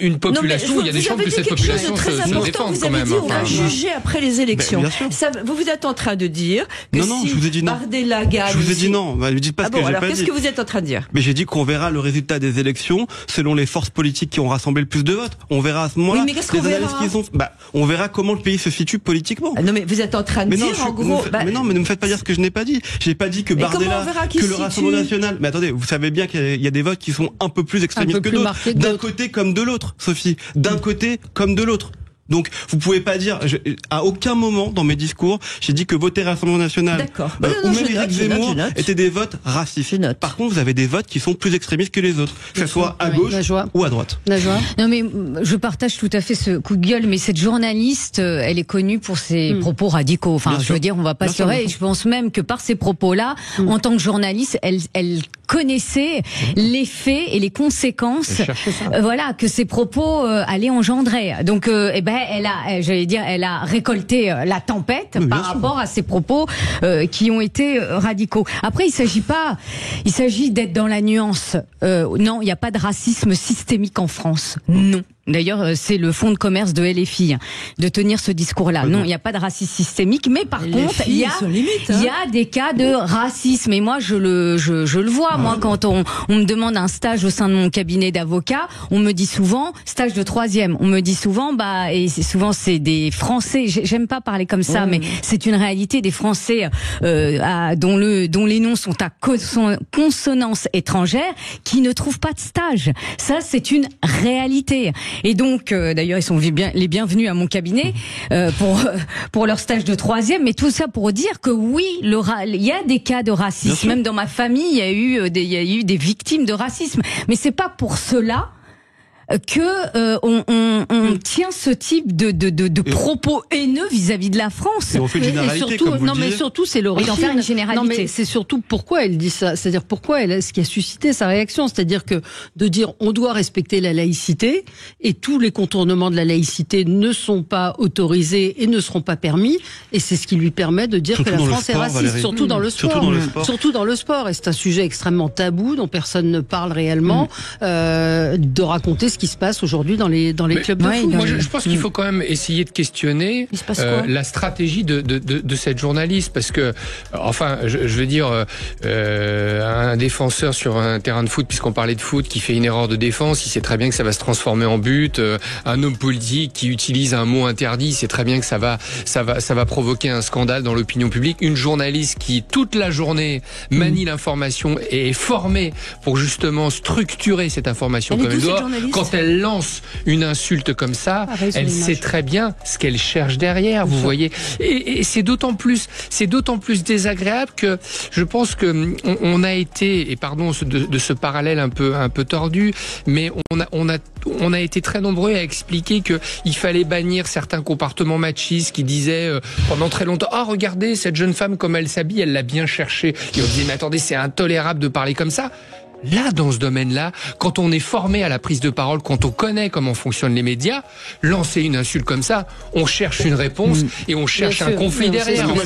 une population, il y a des chances que cette population se défende quand même. On va juger après les élections. Ça, vous êtes en train de dire que si Bardella gagne... Je vous ai dit non. Ne dites pas ce que j'ai pas dit. Alors qu'est-ce que vous êtes en train de dire? Mais j'ai dit qu'on verra le résultat des élections selon les forces politiques qui ont rassemblé le plus de votes. On verra à ce moment-là. Oui, mais qu'est-ce qu'on verra? On verra comment le pays se situe politiquement. Non, mais vous êtes en train de dire, en gros... Mais non, mais ne me faites pas dire ce que je n'ai pas dit. J'ai pas dit que Bardella, que le Rassemblement national... Mais attendez, vous savez bien qu'il y a des votes qui sont un peu plus extrémistes que d'autres. D'un côté comme de l'autre, Sophie. D'un côté comme de l'autre. Donc, vous pouvez pas dire, à aucun moment dans mes discours, j'ai dit que voter Rassemblement National ou même Éric Zemmour étaient des votes racistes. Par contre, vous avez des votes qui sont plus extrémistes que les autres, que ce soit à gauche ou à droite. Non, mais je partage tout à fait ce coup de gueule, mais cette journaliste, elle est connue pour ses propos radicaux. Enfin, je veux dire, on va pas se leurrer. Je pense même que par ces propos-là, en tant que journaliste, elle connaissait les faits et les conséquences, voilà, que ces propos allaient engendrer. Donc, elle a récolté la tempête par rapport à ces propos qui ont été radicaux. Après, il s'agit d'être dans la nuance. Non, il n'y a pas de racisme systémique en France. Non. D'ailleurs, c'est le fonds de commerce de LFI de tenir ce discours-là. Non, il n'y a pas de racisme systémique, mais par contre, il y a des cas de racisme. Et moi, je le vois. Moi, quand on me demande un stage au sein de mon cabinet d'avocat, on me dit souvent stage de 3e. On me dit souvent, et souvent c'est des Français. J'aime pas parler comme ça, mais c'est une réalité des Français dont les noms sont à consonance étrangère, qui ne trouvent pas de stage. Ça, c'est une réalité. Et donc, d'ailleurs, ils sont les bienvenus à mon cabinet pour leur stage de 3e. Mais tout ça pour dire que oui, il y a des cas de racisme. Même dans ma famille, il y a eu des victimes de racisme. Mais c'est pas pour cela que on tient ce type de propos haineux vis-à-vis de la France. Et on fait une généralité, mais surtout c'est l'origine. d'en faire une généralité. Non, mais c'est surtout pourquoi elle dit ça. C'est-à-dire pourquoi ce qui a suscité sa réaction. C'est-à-dire que de dire on doit respecter la laïcité et tous les contournements de la laïcité ne sont pas autorisés et ne seront pas permis. Et c'est ce qui lui permet de dire que la France est raciste, Valérie. Surtout dans le sport. Surtout dans le sport. Et c'est un sujet extrêmement tabou dont personne ne parle réellement. De raconter ce qui se passe aujourd'hui dans les clubs de foot. Moi, je pense qu'il faut quand même essayer de questionner la stratégie de cette journaliste, parce que, enfin, je veux dire, un défenseur sur un terrain de foot, puisqu'on parlait de foot, qui fait une erreur de défense, il sait très bien que ça va se transformer en but. Un homme politique qui utilise un mot interdit, il sait très bien que ça va provoquer un scandale dans l'opinion publique. Une journaliste qui toute la journée manie l'information et est formée pour justement structurer cette information comme elle doit. Quand elle lance une insulte comme ça, elle sait très bien ce qu'elle cherche derrière, vous voyez. Et c'est d'autant plus désagréable que je pense que on a été, et pardon de ce parallèle un peu tordu, mais on a été très nombreux à expliquer que il fallait bannir certains comportements machistes qui disaient pendant très longtemps, regardez cette jeune femme comme elle s'habille, elle l'a bien cherché. Et on disait mais attendez, c'est intolérable de parler comme ça. Là, dans ce domaine-là, quand on est formé à la prise de parole, quand on connaît comment fonctionnent les médias, lancer une insulte comme ça, on cherche une réponse et on cherche un conflit derrière. Moi,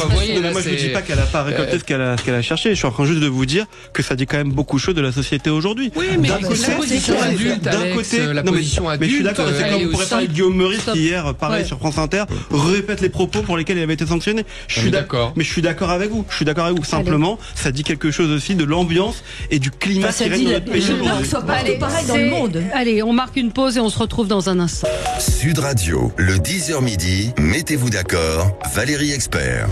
je ne dis pas qu'elle n'a pas récolté ce qu'elle a cherché. Je suis en train juste de vous dire que ça dit quand même beaucoup de choses de la société aujourd'hui. Oui, mais la position adulte, la position adulte. Mais je suis d'accord. C'est comme on pourrait parler de Guillaume Meurice qui hier, pareil sur France Inter, répète les propos pour lesquels il avait été sanctionné. Je suis d'accord. Mais je suis d'accord avec vous. Simplement, ça dit quelque chose aussi de l'ambiance et du climat. Soit pas pareil dans le monde. Allez, on marque une pause et on se retrouve dans un instant. Sud Radio, le 10h midi, mettez-vous d'accord, Valérie Expert.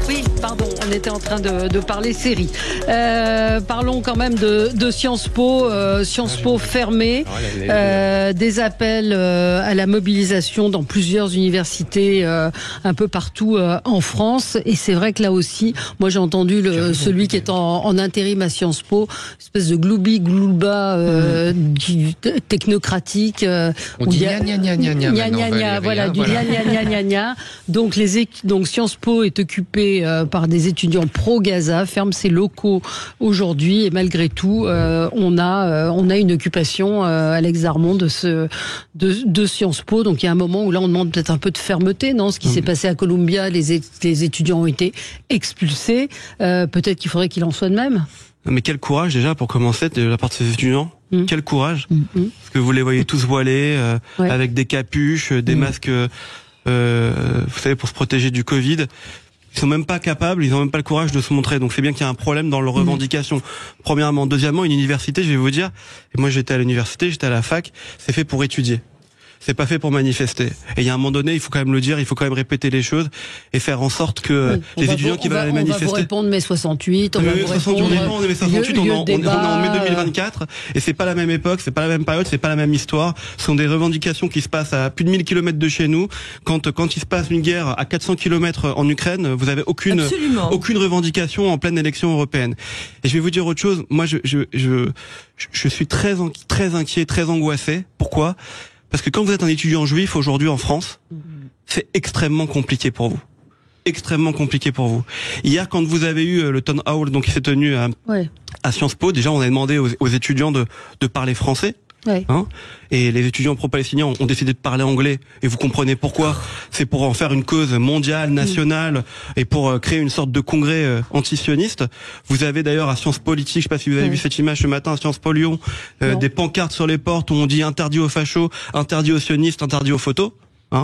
Oui, pardon, on on était en train de parler série. Parlons quand même de Sciences Po. Sciences Po fermées, des appels à la mobilisation dans plusieurs universités un peu partout en France. Et c'est vrai que là aussi, moi j'ai entendu celui qui est en intérim à Sciences Po, espèce de gloubi-glouba technocratique. On dit gna. Donc Sciences Po est occupé par des étudiants pro-Gaza, ferme ses locaux aujourd'hui, et malgré tout, on a une occupation, Alex Darmon, de Sciences Po. Donc il y a un moment où là on demande peut-être un peu de fermeté, non ? Ce qui s'est passé à Columbia, les étudiants ont été expulsés. Peut-être qu'il faudrait qu'il en soit de même. Mais quel courage déjà pour commencer de la part de ces étudiants. Quel courage. Parce que vous les voyez tous voilés, avec des capuches, des masques, vous savez, pour se protéger du Covid. Ils sont même pas capables, ils ont même pas le courage de se montrer. Donc c'est bien qu'il y a un problème dans leurs revendications. Premièrement. Deuxièmement, une université, je vais vous dire, et moi j'étais à l'université, j'étais à la fac, c'est fait pour étudier. C'est pas fait pour manifester. Et il y a un moment donné, il faut quand même le dire, il faut quand même répéter les choses et faire en sorte que les étudiants qui veulent aller manifester. On va vous répondre mai 68, on va vous répondre mai 68, on est en mai 2024 et c'est pas la même époque, c'est pas la même période, c'est pas la même histoire. Ce sont des revendications qui se passent à plus de 1000 km de chez nous. Quand il se passe une guerre à 400 km en Ukraine, vous avez aucune revendication en pleine élection européenne. Et je vais vous dire autre chose. Moi, je suis très inquiet, très angoissé. Pourquoi ? Parce que quand vous êtes un étudiant juif aujourd'hui en France, c'est extrêmement compliqué pour vous. Extrêmement compliqué pour vous. Hier, quand vous avez eu le town hall, donc qui s'est tenu à Sciences Po, déjà on a demandé aux étudiants de parler français. Et les étudiants pro-palestiniens ont décidé de parler anglais. Et vous comprenez pourquoi. C'est pour en faire une cause mondiale, nationale, et pour créer une sorte de congrès antisioniste. Vous avez d'ailleurs à Sciences Po Politique, je sais pas si vous avez vu cette image ce matin à Sciences Po Lyon, des pancartes sur les portes où on dit interdit aux fachos, interdit aux sionistes, interdit aux photos.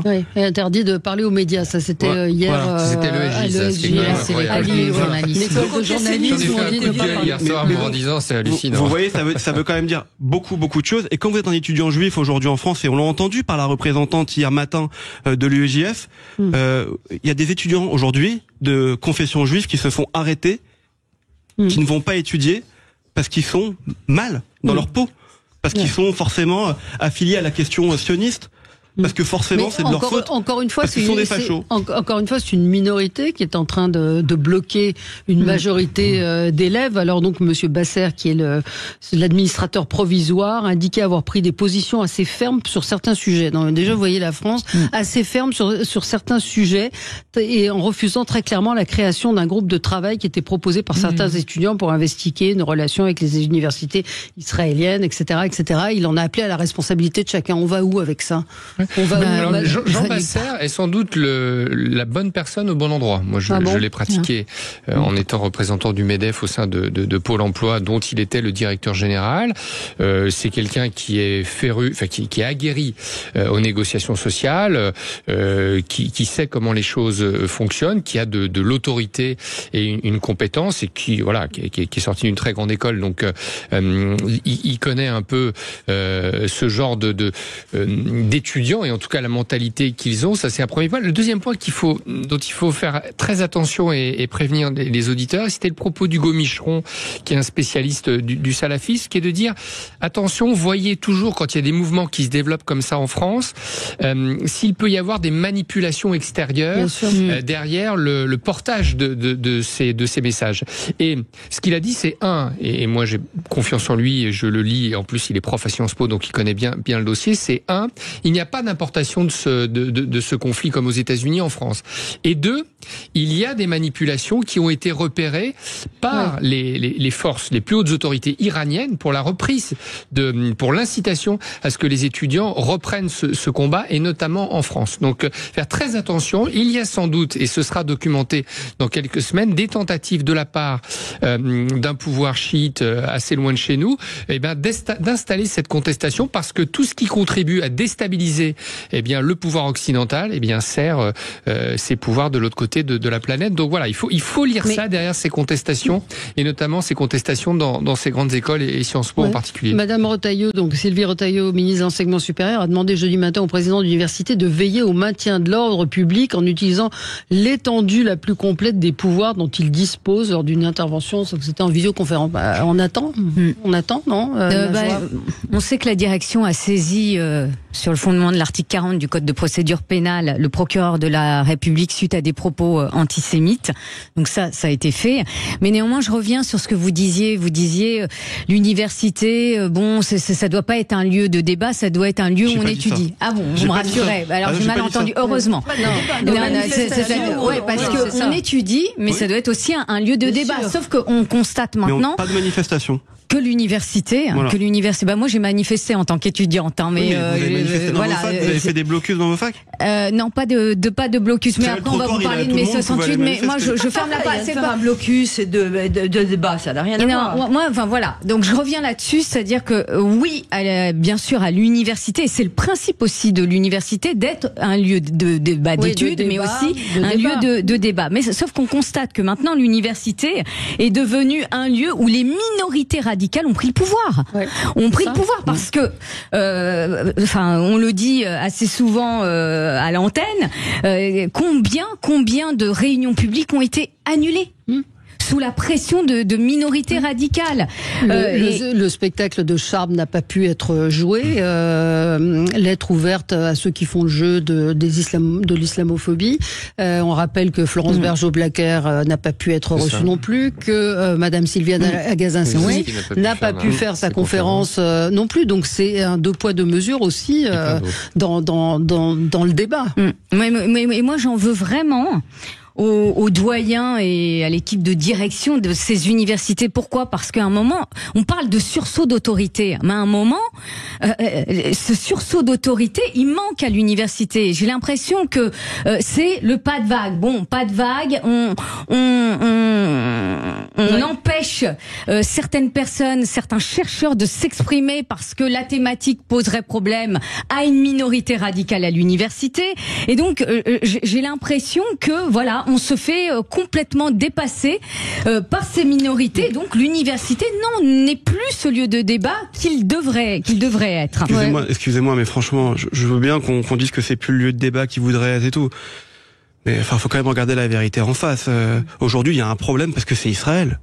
Oui, et interdit de parler aux médias. Ça, c'était hier. Voilà. C'était l'ESJ, l'école de journalisme. On a fait un coup de gueule hier soir en disant c'est hallucinant. Vous voyez, ça veut quand même dire beaucoup de choses. Et quand vous êtes un étudiant juif aujourd'hui en France, et on l'a entendu par la représentante hier matin de l'UEJF, il y a des étudiants aujourd'hui de confession juive qui se font arrêter, qui ne vont pas étudier parce qu'ils sont mal dans leur peau, parce qu'ils sont forcément affiliés à la question sioniste. Parce que forcément, c'est de leur faute. Encore une fois, parce qu'ils sont des fachos. Encore une fois, c'est une minorité qui est en train de bloquer une majorité d'élèves. Alors donc, Monsieur Basser, qui est l'administrateur provisoire, indiquait avoir pris des positions assez fermes sur certains sujets. Donc, déjà, vous voyez la France assez ferme sur certains sujets, et en refusant très clairement la création d'un groupe de travail qui était proposé par certains étudiants pour investiguer nos relations avec les universités israéliennes, etc., etc. Il en a appelé à la responsabilité de chacun. On va où avec ça? Jean Basser est sans doute la bonne personne au bon endroit. Moi, je l'ai pratiqué en étant représentant du MEDEF au sein de Pôle emploi, dont il était le directeur général. C'est quelqu'un qui est féru, enfin qui est aguerri aux négociations sociales, qui sait comment les choses fonctionnent, qui a de l'autorité et une compétence, et qui est sorti d'une très grande école. Donc, il connaît un peu ce genre d'étudiants, et en tout cas la mentalité qu'ils ont. Ça, c'est un premier point. Le deuxième point dont il faut faire très attention et prévenir les auditeurs, c'était le propos d'Hugo Micheron, qui est un spécialiste du salafisme, qui est de dire attention, voyez toujours quand il y a des mouvements qui se développent comme ça en France, s'il peut y avoir des manipulations extérieures derrière le portage de ces messages. Et ce qu'il a dit, c'est et moi j'ai confiance en lui, et je le lis, et en plus il est prof à Sciences Po, donc il connaît bien le dossier, c'est il n'y a pas d'importation de ce conflit comme aux États-Unis en France. Et 2, il y a des manipulations qui ont été repérées par les forces, les plus hautes autorités iraniennes pour la reprise, pour l'incitation à ce que les étudiants reprennent ce combat, et notamment en France. Donc faire très attention. Il y a sans doute, et ce sera documenté dans quelques semaines, des tentatives de la part d'un pouvoir chiite assez loin de chez nous, d'installer cette contestation, parce que tout ce qui contribue à déstabiliser déstabiliser, eh bien, le pouvoir occidental, eh bien, sert ses pouvoirs de l'autre côté de la planète. Donc voilà, il faut lire ça derrière ces contestations, et notamment ces contestations dans ces grandes écoles et Sciences Po en particulier. Madame Retailleau, donc Sylvie Retailleau, ministre de l'Enseignement supérieur, a demandé jeudi matin au président de l'université de veiller au maintien de l'ordre public en utilisant l'étendue la plus complète des pouvoirs dont il dispose lors d'une intervention. C'était en visioconférence. On attend, non on sait que la direction a saisi, sur le fondement de l'article 40 du Code de procédure pénale, le procureur de la République suite à des propos antisémites. Donc ça a été fait. Mais néanmoins, je reviens sur ce que vous disiez. Vous disiez l'université, ça doit pas être un lieu de débat, ça doit être un lieu où on étudie. Ah bon, vous me rassurez. Alors j'ai mal entendu. Heureusement. Parce qu'on étudie, mais ça doit être aussi un lieu de débat. Sauf qu'on constate maintenant. Pas de manifestation. Que l'université, moi j'ai manifesté en tant qu'étudiante, mais vous avez fait des blocus dans vos facs? Non, pas de blocus. Mais après on va vous parler de mai 68. Mais moi je ferme la passe. C'est pas un blocus et de débat, ça n'a rien à voir. Moi, voilà. Donc je reviens là-dessus, c'est-à-dire que oui, bien sûr à l'université, et c'est le principe aussi de l'université d'être un lieu de débat, d'études, mais aussi un lieu de débat. Mais sauf qu'on constate que maintenant l'université est devenue un lieu où les minorités radicales ont pris le pouvoir. Le pouvoir parce que, on le dit assez souvent à l'antenne, combien de réunions publiques ont été annulées sous la pression de minorités radicales. Le spectacle de Charb n'a pas pu être joué. Lettre ouverte à ceux qui font le jeu de l'islamophobie. On rappelle que Florence Bergeau-Blacker n'a pas pu être reçue non plus, que Madame Sylviane Agazinski n'a pas pu faire sa conférence non plus. Donc c'est un deux poids deux mesures aussi dans le débat. Mais moi j'en veux vraiment aux doyens et à l'équipe de direction de ces universités. Pourquoi ? Parce qu'à un moment, on parle de sursaut d'autorité. Mais à un moment, ce sursaut d'autorité, il manque à l'université. J'ai l'impression que c'est le pas de vague. Bon, pas de vague, on empêche certaines personnes, certains chercheurs de s'exprimer parce que la thématique poserait problème à une minorité radicale à l'université. Et donc, j'ai l'impression que, voilà, on se fait complètement dépasser par ces minorités. Donc l'université, n'est plus ce lieu de débat qu'il devrait être. Excusez-moi, mais franchement, je veux bien qu'on dise que c'est plus le lieu de débat qu'ils voudraient et tout. Mais faut quand même regarder la vérité en face. Aujourd'hui, il y a un problème parce que c'est Israël.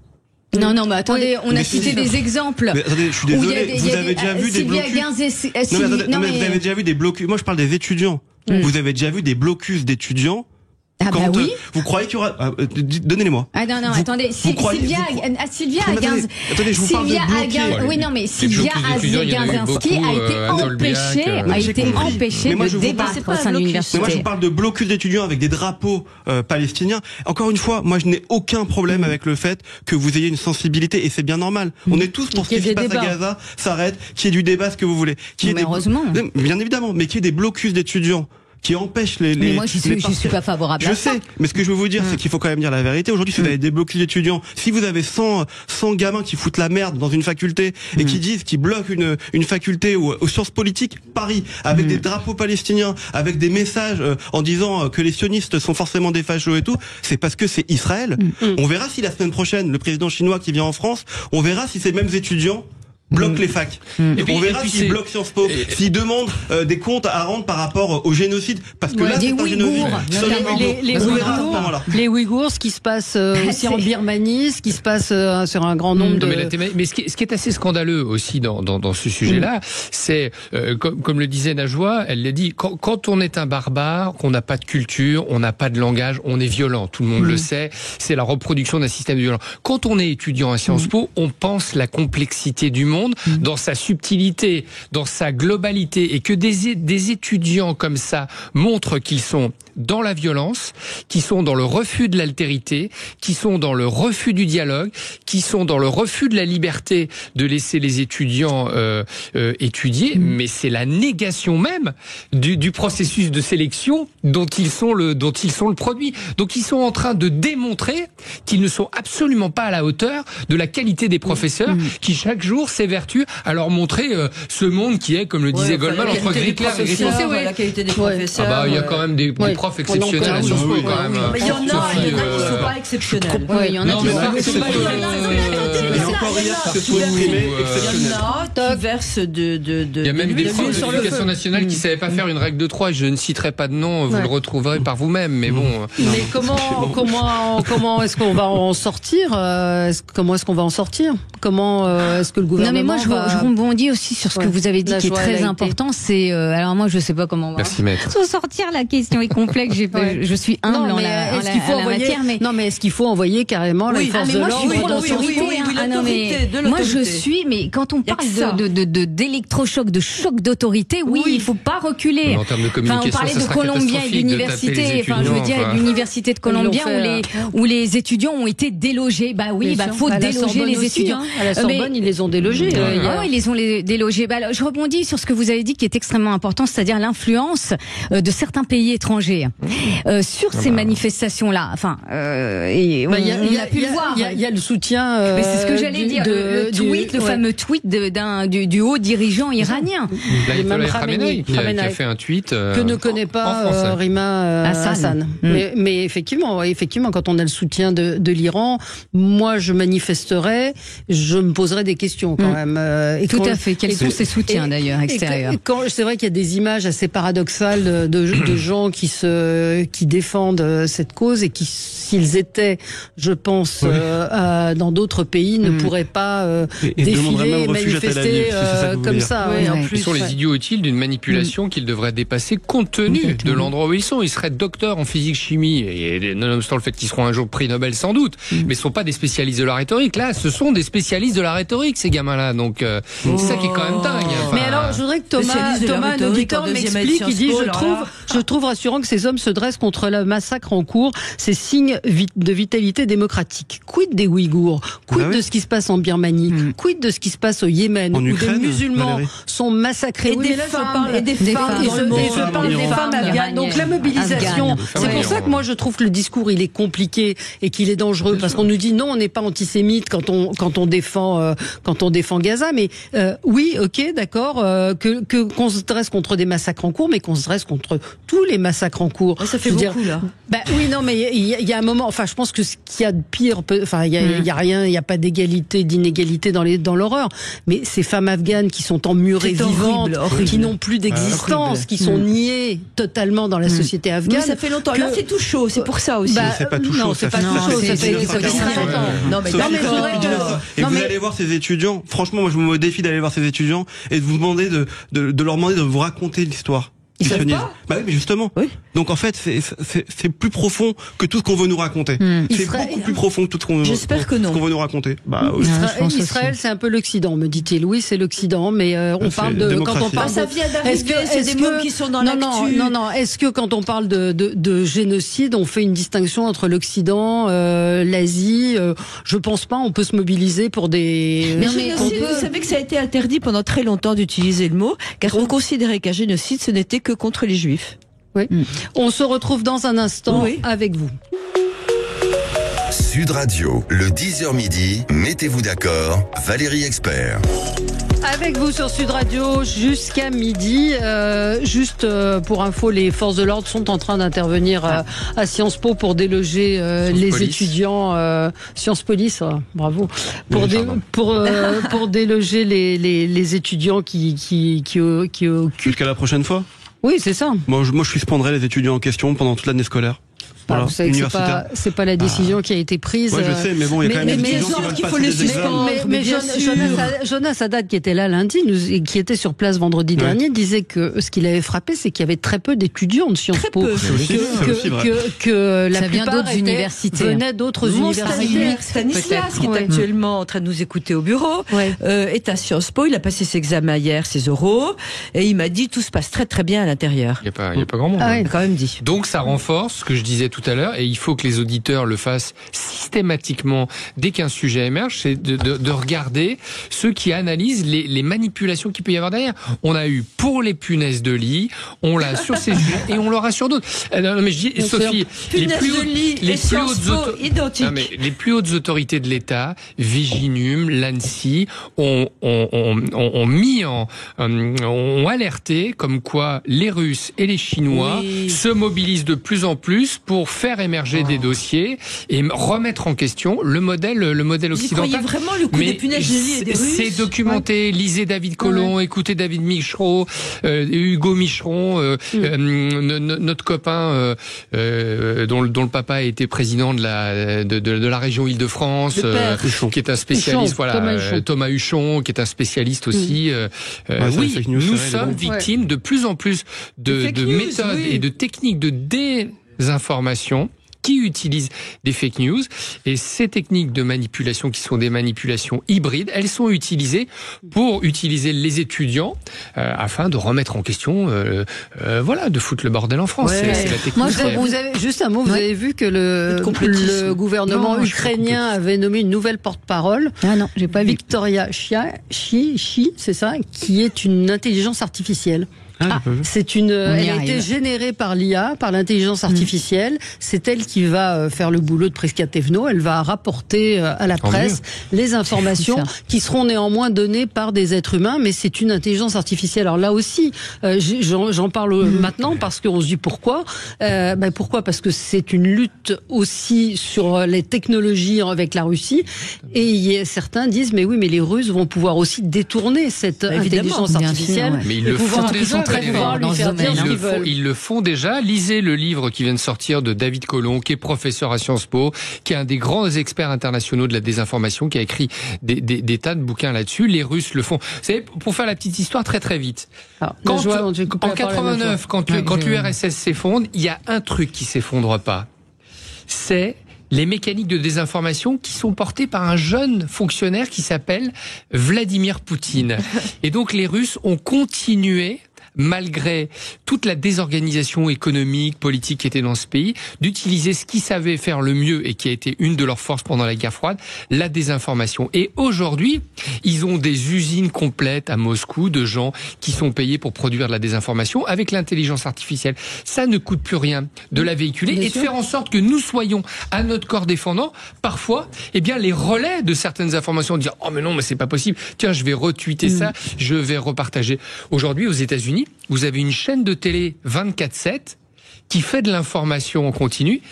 Non, mais attendez, on a cité des exemples. Mais attendez, je suis désolé, vous avez déjà vu des blocus. Vous avez déjà vu des blocus. Moi, je parle des étudiants. Vous avez déjà vu des blocus d'étudiants? Oui. Vous croyez qu'il y aura... donnez-les-moi. Attendez. Sylvia Agazinski. Attendez, je vous parle de bloquer. Sylvia Agazinski a été empêchée de débattre au sein de l'université. Mais moi, je vous parle de blocus d'étudiants avec des drapeaux palestiniens. Encore une fois, moi, je n'ai aucun problème avec le fait que vous ayez une sensibilité, et c'est bien normal. On est tous pour ce qui se passe à Gaza, s'arrête, qu'il y ait du débat, ce que vous voulez. Heureusement. Bien évidemment, mais qu'il y ait des blocus d'étudiants qui empêche les... Mais moi, je suis pas favorable à ça. Je sais, mais ce que je veux vous dire, c'est qu'il faut quand même dire la vérité. Aujourd'hui, si vous avez des blocus d'étudiants, si vous avez 100 gamins qui foutent la merde dans une faculté et qui bloquent une faculté aux sciences politiques, Paris, avec des drapeaux palestiniens, avec des messages en disant que les sionistes sont forcément des fachos et tout, c'est parce que c'est Israël. On verra si la semaine prochaine, le président chinois qui vient en France, on verra si ces mêmes étudiants bloque les facs. Et on verra s'ils bloquent Sciences Po, s'ils demandent des comptes à rendre par rapport au génocide, parce que là c'est un génocide. Les Ouïghours, ce qui se passe aussi en Birmanie, ce qui se passe sur un grand nombre de... Mais ce qui est assez scandaleux aussi dans ce sujet-là, c'est, comme le disait Najwa, elle l'a dit, quand on est un barbare, qu'on n'a pas de culture, on n'a pas de langage, on est violent, tout le monde le sait, c'est la reproduction d'un système violent. Quand on est étudiant à Sciences Po, on pense la complexité du monde, dans sa subtilité, dans sa globalité, et que des étudiants comme ça montrent qu'ils sont dans la violence, qui sont dans le refus de l'altérité, qui sont dans le refus du dialogue, qui sont dans le refus de la liberté de laisser les étudiants étudier, mais c'est la négation même du processus de sélection dont ils sont le produit. Donc ils sont en train de démontrer qu'ils ne sont absolument pas à la hauteur de la qualité des professeurs qui chaque jour s'évertuent à leur montrer ce monde qui est, comme le disait Goldman, entre gris clair et gris foncé. La qualité des professeurs. Ah bah il y a quand même des profs exceptionnels à Sciences Po quand même. Mais il y en a qui ne sont pas exceptionnels. Il y en a qui sont pas qui versent de. Il y a même des profs de l'éducation nationale qui ne savaient pas faire une règle de 3. Je ne citerai pas de nom, vous le retrouverez par vous-même. Mais bon. Mais comment est-ce qu'on va en sortir Comment est-ce qu'on va en sortir Comment est-ce que le gouvernement Non mais moi je rebondis aussi sur ce que vous avez dit qui est très important. C'est alors moi je sais pas comment on va s'en sortir. La question est complexe. Je suis humble en la matière. Mais est-ce qu'il faut envoyer carrément les forces de l'ordre? Moi je suis, mais quand on parle d'électrochoc, de choc d'autorité, il faut pas reculer. En termes de communication, on parlait de Columbia et d'université. Enfin, je veux dire, l'université de Columbia où les étudiants ont été délogés. Bah oui, faut déloger les étudiants. À la Sorbonne, ils les ont délogés. Ils les ont délogés. Alors, je rebondis sur ce que vous avez dit qui est extrêmement important, c'est-à-dire l'influence de certains pays étrangers sur ces manifestations-là. Enfin, on a pu le voir. Il y a le soutien. Mais c'est ce que j'allais dire. Le fameux tweet du haut dirigeant iranien. L'Ayatollah Khamenei qui a fait un tweet que ne connaît pas Rima Hassan. Mais effectivement, quand on a le soutien de l'Iran, moi je manifesterais, je me poserais des questions quand même. Tout à fait. Quels sont ces soutiens d'ailleurs extérieurs? C'est vrai qu'il y a des images assez paradoxales de gens qui défendent cette cause et qui, s'ils étaient, je pense, dans d'autres pays, ne pourraient pas défiler, manifester comme ça. Ils sont les idiots utiles d'une manipulation qu'ils devraient dépasser compte tenu de l'endroit où ils sont. Ils seraient docteurs en physique-chimie, et nonobstant le fait qu'ils seront un jour prix Nobel sans doute, mais ils ne sont pas des spécialistes de la rhétorique. Là, ce sont des spécialistes de la rhétorique, ces gamins-là. Donc, c'est ça qui est quand même dingue. Mais alors, je voudrais que Thomas, un auditeur, m'explique. Il dit, je trouve rassurant que ces hommes se dressent contre le massacre en cours. C'est signe de vitalité démocratique. Quid des Ouïghours? Quid de ce qui se passe en Birmanie? Quid de ce qui se passe au Yémen, où des musulmans sont massacrés? Et des femmes. Je parle des femmes afghanes. Donc la mobilisation, c'est pour ça que moi je trouve que le discours il est compliqué et qu'il est dangereux, parce qu'on nous dit non, on n'est pas antisémite quand on défend Gaza, mais oui, ok, d'accord, qu'on se dresse contre des massacres en cours, mais qu'on se dresse contre tous les massacres en cours. Ça fait beaucoup là. Oui, non, mais il y a un moment. Enfin, je pense que ce qu'il y a de pire, il y a rien, il y a pas d'inégalité dans l'horreur. Mais ces femmes afghanes qui sont emmurées vivantes, qui n'ont plus d'existence, qui sont niées totalement dans la société afghane. Mais ça fait longtemps. Là, c'est tout chaud. C'est pour ça aussi. C'est pas tout chaud. Non, c'est pas tout chaud. Ça fait 1940. Et vous allez voir ces étudiants. Franchement, moi, je me défie d'aller voir ces étudiants et de vous demander de leur demander de vous raconter l'histoire. Ils savent pas. Bah oui, mais justement. Oui. Donc en fait, c'est plus profond que tout ce qu'on veut nous raconter. C'est beaucoup plus profond que tout ce qu'on veut nous raconter. Bah, Israël, c'est un peu l'Occident, me dit-il. Oui, c'est l'Occident, mais on parle de quand on parle. Ça vient d'arriver. C'est des mots qui sont dans l'actu. Non. Est-ce que quand on parle de génocide, on fait une distinction entre l'Occident, l'Asie? Je pense pas. On peut se mobiliser pour des. Mais génocide, vous savez que ça a été interdit pendant très longtemps d'utiliser le mot, car on considérait qu'un génocide, ce n'était que contre les Juifs. Oui. On se retrouve dans un instant avec vous. Sud Radio, le 10h midi, mettez-vous d'accord, Valérie Expert. Avec vous sur Sud Radio jusqu'à midi. Juste pour info, les forces de l'ordre sont en train d'intervenir à Sciences Po pour déloger les étudiants. Sciences Police, bravo. Pour déloger les étudiants qui occupent. Jusqu'à la prochaine fois. Oui, c'est ça. Moi, je suspendrai les étudiants en question pendant toute l'année scolaire. Voilà, vous savez que c'est pas la décision qui a été prise. Ouais, je sais, mais bon, il y a quand même des gens qui veulent passer des examens. Mais Jonas Haddad, qui était là lundi, qui était sur place vendredi dernier, disait que ce qui l'avait frappé, c'est qu'il y avait très peu d'étudiants de Sciences Po. Que la plupart venaient d'autres universités. Stanislas, qui est actuellement en train de nous écouter au bureau, est à Sciences Po. Il a passé ses examens hier, ses oraux, et il m'a dit tout se passe très très bien à l'intérieur. Il n'y a pas grand monde. Il a quand même dit. Donc ça renforce ce que je disais tout à l'heure, et il faut que les auditeurs le fassent systématiquement dès qu'un sujet émerge, c'est de regarder ceux qui analysent les manipulations qu'il peut y avoir derrière. On a eu pour les punaises de lit, on l'a sur ces sujets, et on l'aura sur d'autres. Non, mais je dis, Sophie, les plus hautes autorités de l'État, Viginum, l'ANSSI, ont alerté comme quoi les Russes et les Chinois se mobilisent de plus en plus pour faire émerger des dossiers et remettre en question le modèle occidental. Vous croyez vraiment le coup des punaises de lit et des Russes? C'est documenté. Lisez David Collomb, écoutez David Michereau, Hugo Micheron, notre copain dont le papa a été président de la région Île-de-France, qui est un spécialiste. Thomas Huchon, qui est un spécialiste aussi. Oui, nous sommes victimes de plus en plus de méthodes et de techniques de désinformation qui utilisent des fake news, et ces techniques de manipulation qui sont des manipulations hybrides, elles sont utilisées pour utiliser les étudiants afin de remettre en question, de foutre le bordel en France. C'est la technique. Moi, vous avez juste un mot. Vous avez vu que le gouvernement ukrainien avait nommé une nouvelle porte-parole. Ah non, j'ai pas vu. Victoria Shi, c'est ça, qui est une intelligence artificielle. Elle a été générée par l'IA, par l'intelligence artificielle. C'est elle qui va faire le boulot de Prisca Thévenot. Elle va rapporter à la presse les informations qui seront néanmoins données par des êtres humains, mais c'est une intelligence artificielle. Alors là aussi, j'en parle maintenant parce qu'on se dit pourquoi. Pourquoi ? Parce que c'est une lutte aussi sur les technologies avec la Russie. Et certains disent, mais oui, mais les Russes vont pouvoir aussi détourner cette intelligence artificielle. Mais ils le font déjà. Ils le font déjà. Lisez le livre qui vient de sortir de David Collomb, qui est professeur à Sciences Po, qui est un des grands experts internationaux de la désinformation, qui a écrit des tas de bouquins là-dessus. Les Russes le font. Vous savez, pour faire la petite histoire très très vite. En 89, quand l'URSS s'effondre, il y a un truc qui s'effondre pas. C'est les mécaniques de désinformation qui sont portées par un jeune fonctionnaire qui s'appelle Vladimir Poutine. Et donc les Russes ont continué, malgré toute la désorganisation économique, politique qui était dans ce pays, d'utiliser ce qu'ils savaient faire le mieux et qui a été une de leurs forces pendant la guerre froide, la désinformation. Et aujourd'hui, ils ont des usines complètes à Moscou de gens qui sont payés pour produire de la désinformation avec l'intelligence artificielle. Ça ne coûte plus rien de la véhiculer et de faire en sorte que nous soyons à notre corps défendant, parfois, les relais de certaines informations, de dire « Oh mais non, mais c'est pas possible, tiens, je vais retweeter ça, je vais repartager ». Aujourd'hui, aux États-Unis, vous avez une chaîne de télé 24/7 qui fait de l'information en continu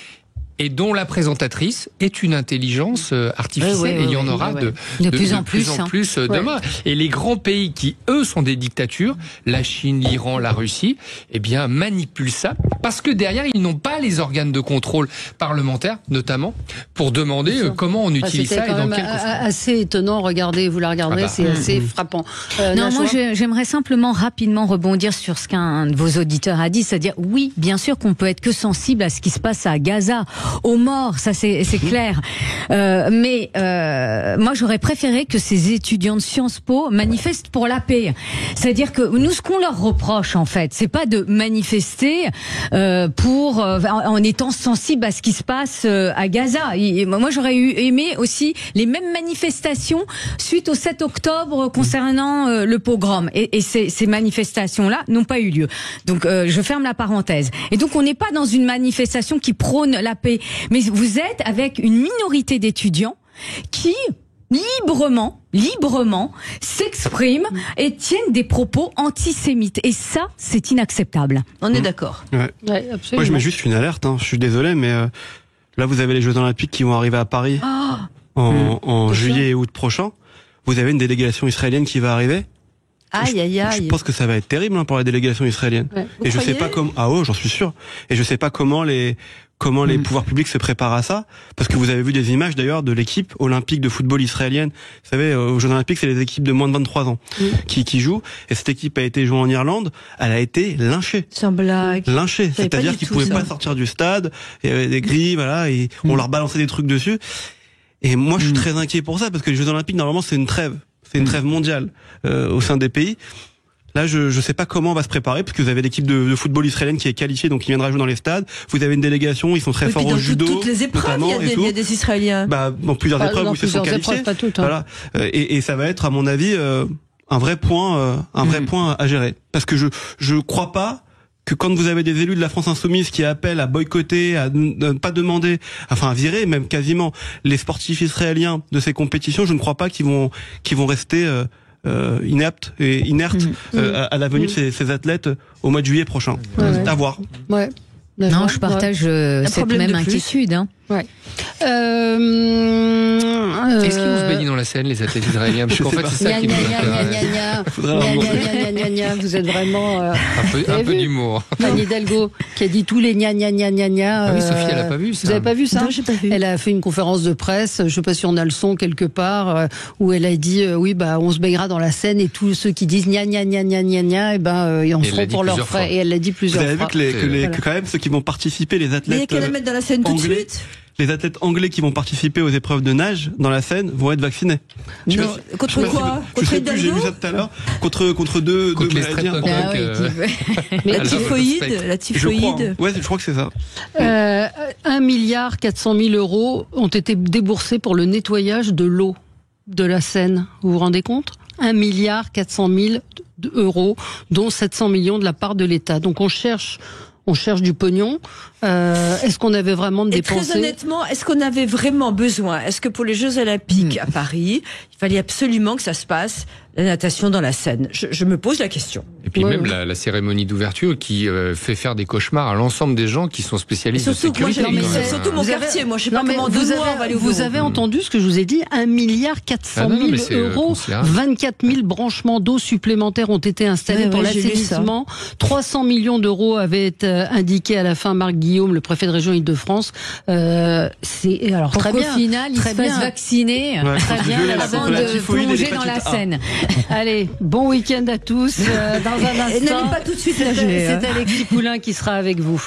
et dont la présentatrice est une intelligence artificielle. Et il y en aura de plus en plus demain. Et les grands pays qui, eux, sont des dictatures, la Chine, l'Iran, la Russie, manipulent ça parce que derrière, ils n'ont pas les organes de contrôle parlementaires, notamment, pour demander comment on utilise ça et dans quel contexte. Assez étonnant, vous la regardez, c'est assez frappant. Moi, j'aimerais simplement rapidement rebondir sur ce qu'un de vos auditeurs a dit, c'est-à-dire, oui, bien sûr qu'on peut être que sensible à ce qui se passe à Gaza, aux morts, ça c'est clair. Mais moi j'aurais préféré que ces étudiants de Sciences Po manifestent pour la paix. C'est-à-dire que nous, ce qu'on leur reproche en fait, c'est pas de manifester en étant sensible à ce qui se passe à Gaza. Moi j'aurais aimé aussi les mêmes manifestations suite au 7 octobre concernant le pogrom. Et ces manifestations-là n'ont pas eu lieu. Donc je ferme la parenthèse. Et donc on n'est pas dans une manifestation qui prône la paix. Mais vous êtes avec une minorité d'étudiants qui librement s'expriment et tiennent des propos antisémites. Et ça, c'est inacceptable. On est d'accord. Ouais, absolument. Moi, je mets juste une alerte. Je suis désolé, mais là, vous avez les Jeux Olympiques qui vont arriver à Paris en juillet et août prochain. Vous avez une délégation israélienne qui va arriver. Je pense que ça va être terrible pour la délégation israélienne. Et je sais pas comment. J'en suis sûr. Et je sais pas comment comment les pouvoirs publics se préparent à ça, parce que vous avez vu des images d'ailleurs de l'équipe olympique de football israélienne. Vous savez, aux Jeux Olympiques, c'est les équipes de moins de 23 ans qui jouent, et cette équipe a été jouée en Irlande, elle a été lynchée. Sans blague. Lynchée, c'est-à-dire qu'ils pouvaient pas sortir du stade, il y avait des grilles, voilà, et on leur balançait des trucs dessus. Et moi, je suis très inquiet pour ça, parce que les Jeux Olympiques, normalement, c'est une trêve mondiale au sein des pays. Là, je sais pas comment on va se préparer, parce que vous avez l'équipe de football israélienne qui est qualifiée, donc qui viendra jouer dans les stades. Vous avez une délégation, ils sont très forts au judo. Toutes les épreuves, il y a des Israéliens. Dans plusieurs épreuves où ils se sont qualifiés. Épreuves, pas toutes, hein. Voilà. Et ça va être, à mon avis, un vrai point à gérer. Parce que je crois pas que quand vous avez des élus de la France insoumise qui appellent à boycotter, à ne pas demander, enfin à virer même quasiment les sportifs israéliens de ces compétitions, je ne crois pas qu'ils vont rester inertes à la venue de ces athlètes au mois de juillet prochain. À voir. Ouais. Non, je partage cette même inquiétude. Hein. Ouais. Est-ce qu'ils vont se baigner dans la Seine, les athlètes israéliens? Parce qu'en fait, c'est ça qui me Vous êtes vraiment un peu d'humour. Anne Hidalgo qui a dit tous les gna gna gna gna gna. Ah oui, Sophie, elle a pas vu ça. Vous avez pas vu ça? Non, j'ai pas vu. Elle a fait une conférence de presse, je sais pas si on a le son quelque part, où elle a dit oui on se baignera dans la Seine, et tous ceux qui disent gna gna gna gna gna gna, et on seront pour leurs frais. Et elle l'a dit plusieurs fois. Vous avez vu que quand même ceux qui vont participer, les athlètes. Mais qu'elle la mettre dans la Seine tout de suite. Les athlètes anglais qui vont participer aux épreuves de nage dans la Seine vont être vaccinés. Contre quoi? Contre Hidalgo? J'ai vu ça tout à l'heure. Contre deux maladies. La typhoïde. Ouais, je crois que c'est ça. 1,4 milliard € ont été déboursés pour le nettoyage de l'eau de la Seine. Vous vous rendez compte? 1,4 milliard €, dont 700 millions de la part de l'État. Donc on cherche du pognon. Est-ce qu'on avait vraiment dépensé? Très honnêtement, est-ce qu'on avait vraiment besoin? Est-ce que pour les Jeux Olympiques à Paris, il fallait absolument que ça se passe, la natation dans la Seine? Je me pose la question. Et puis même la cérémonie d'ouverture qui fait faire des cauchemars à l'ensemble des gens qui sont spécialistes de sécurité. C'est surtout mon quartier. Moi, je sais pas comment vous avez entendu ce que je vous ai dit? 1,4 milliard €, 24 000 branchements d'eau supplémentaires ont été installés pour l'assainissement. 300 millions d'euros avaient été indiqués à la fin. Marc Guillaume, le préfet de région Île-de-France. C'est alors très bien. Au final, il se fasse vacciner. Très bien, avant de plonger dans la Seine. Allez, bon week-end à tous. Dans un instant, n'allez pas tout de suite nager. C'est Alexis Poulain qui sera avec vous.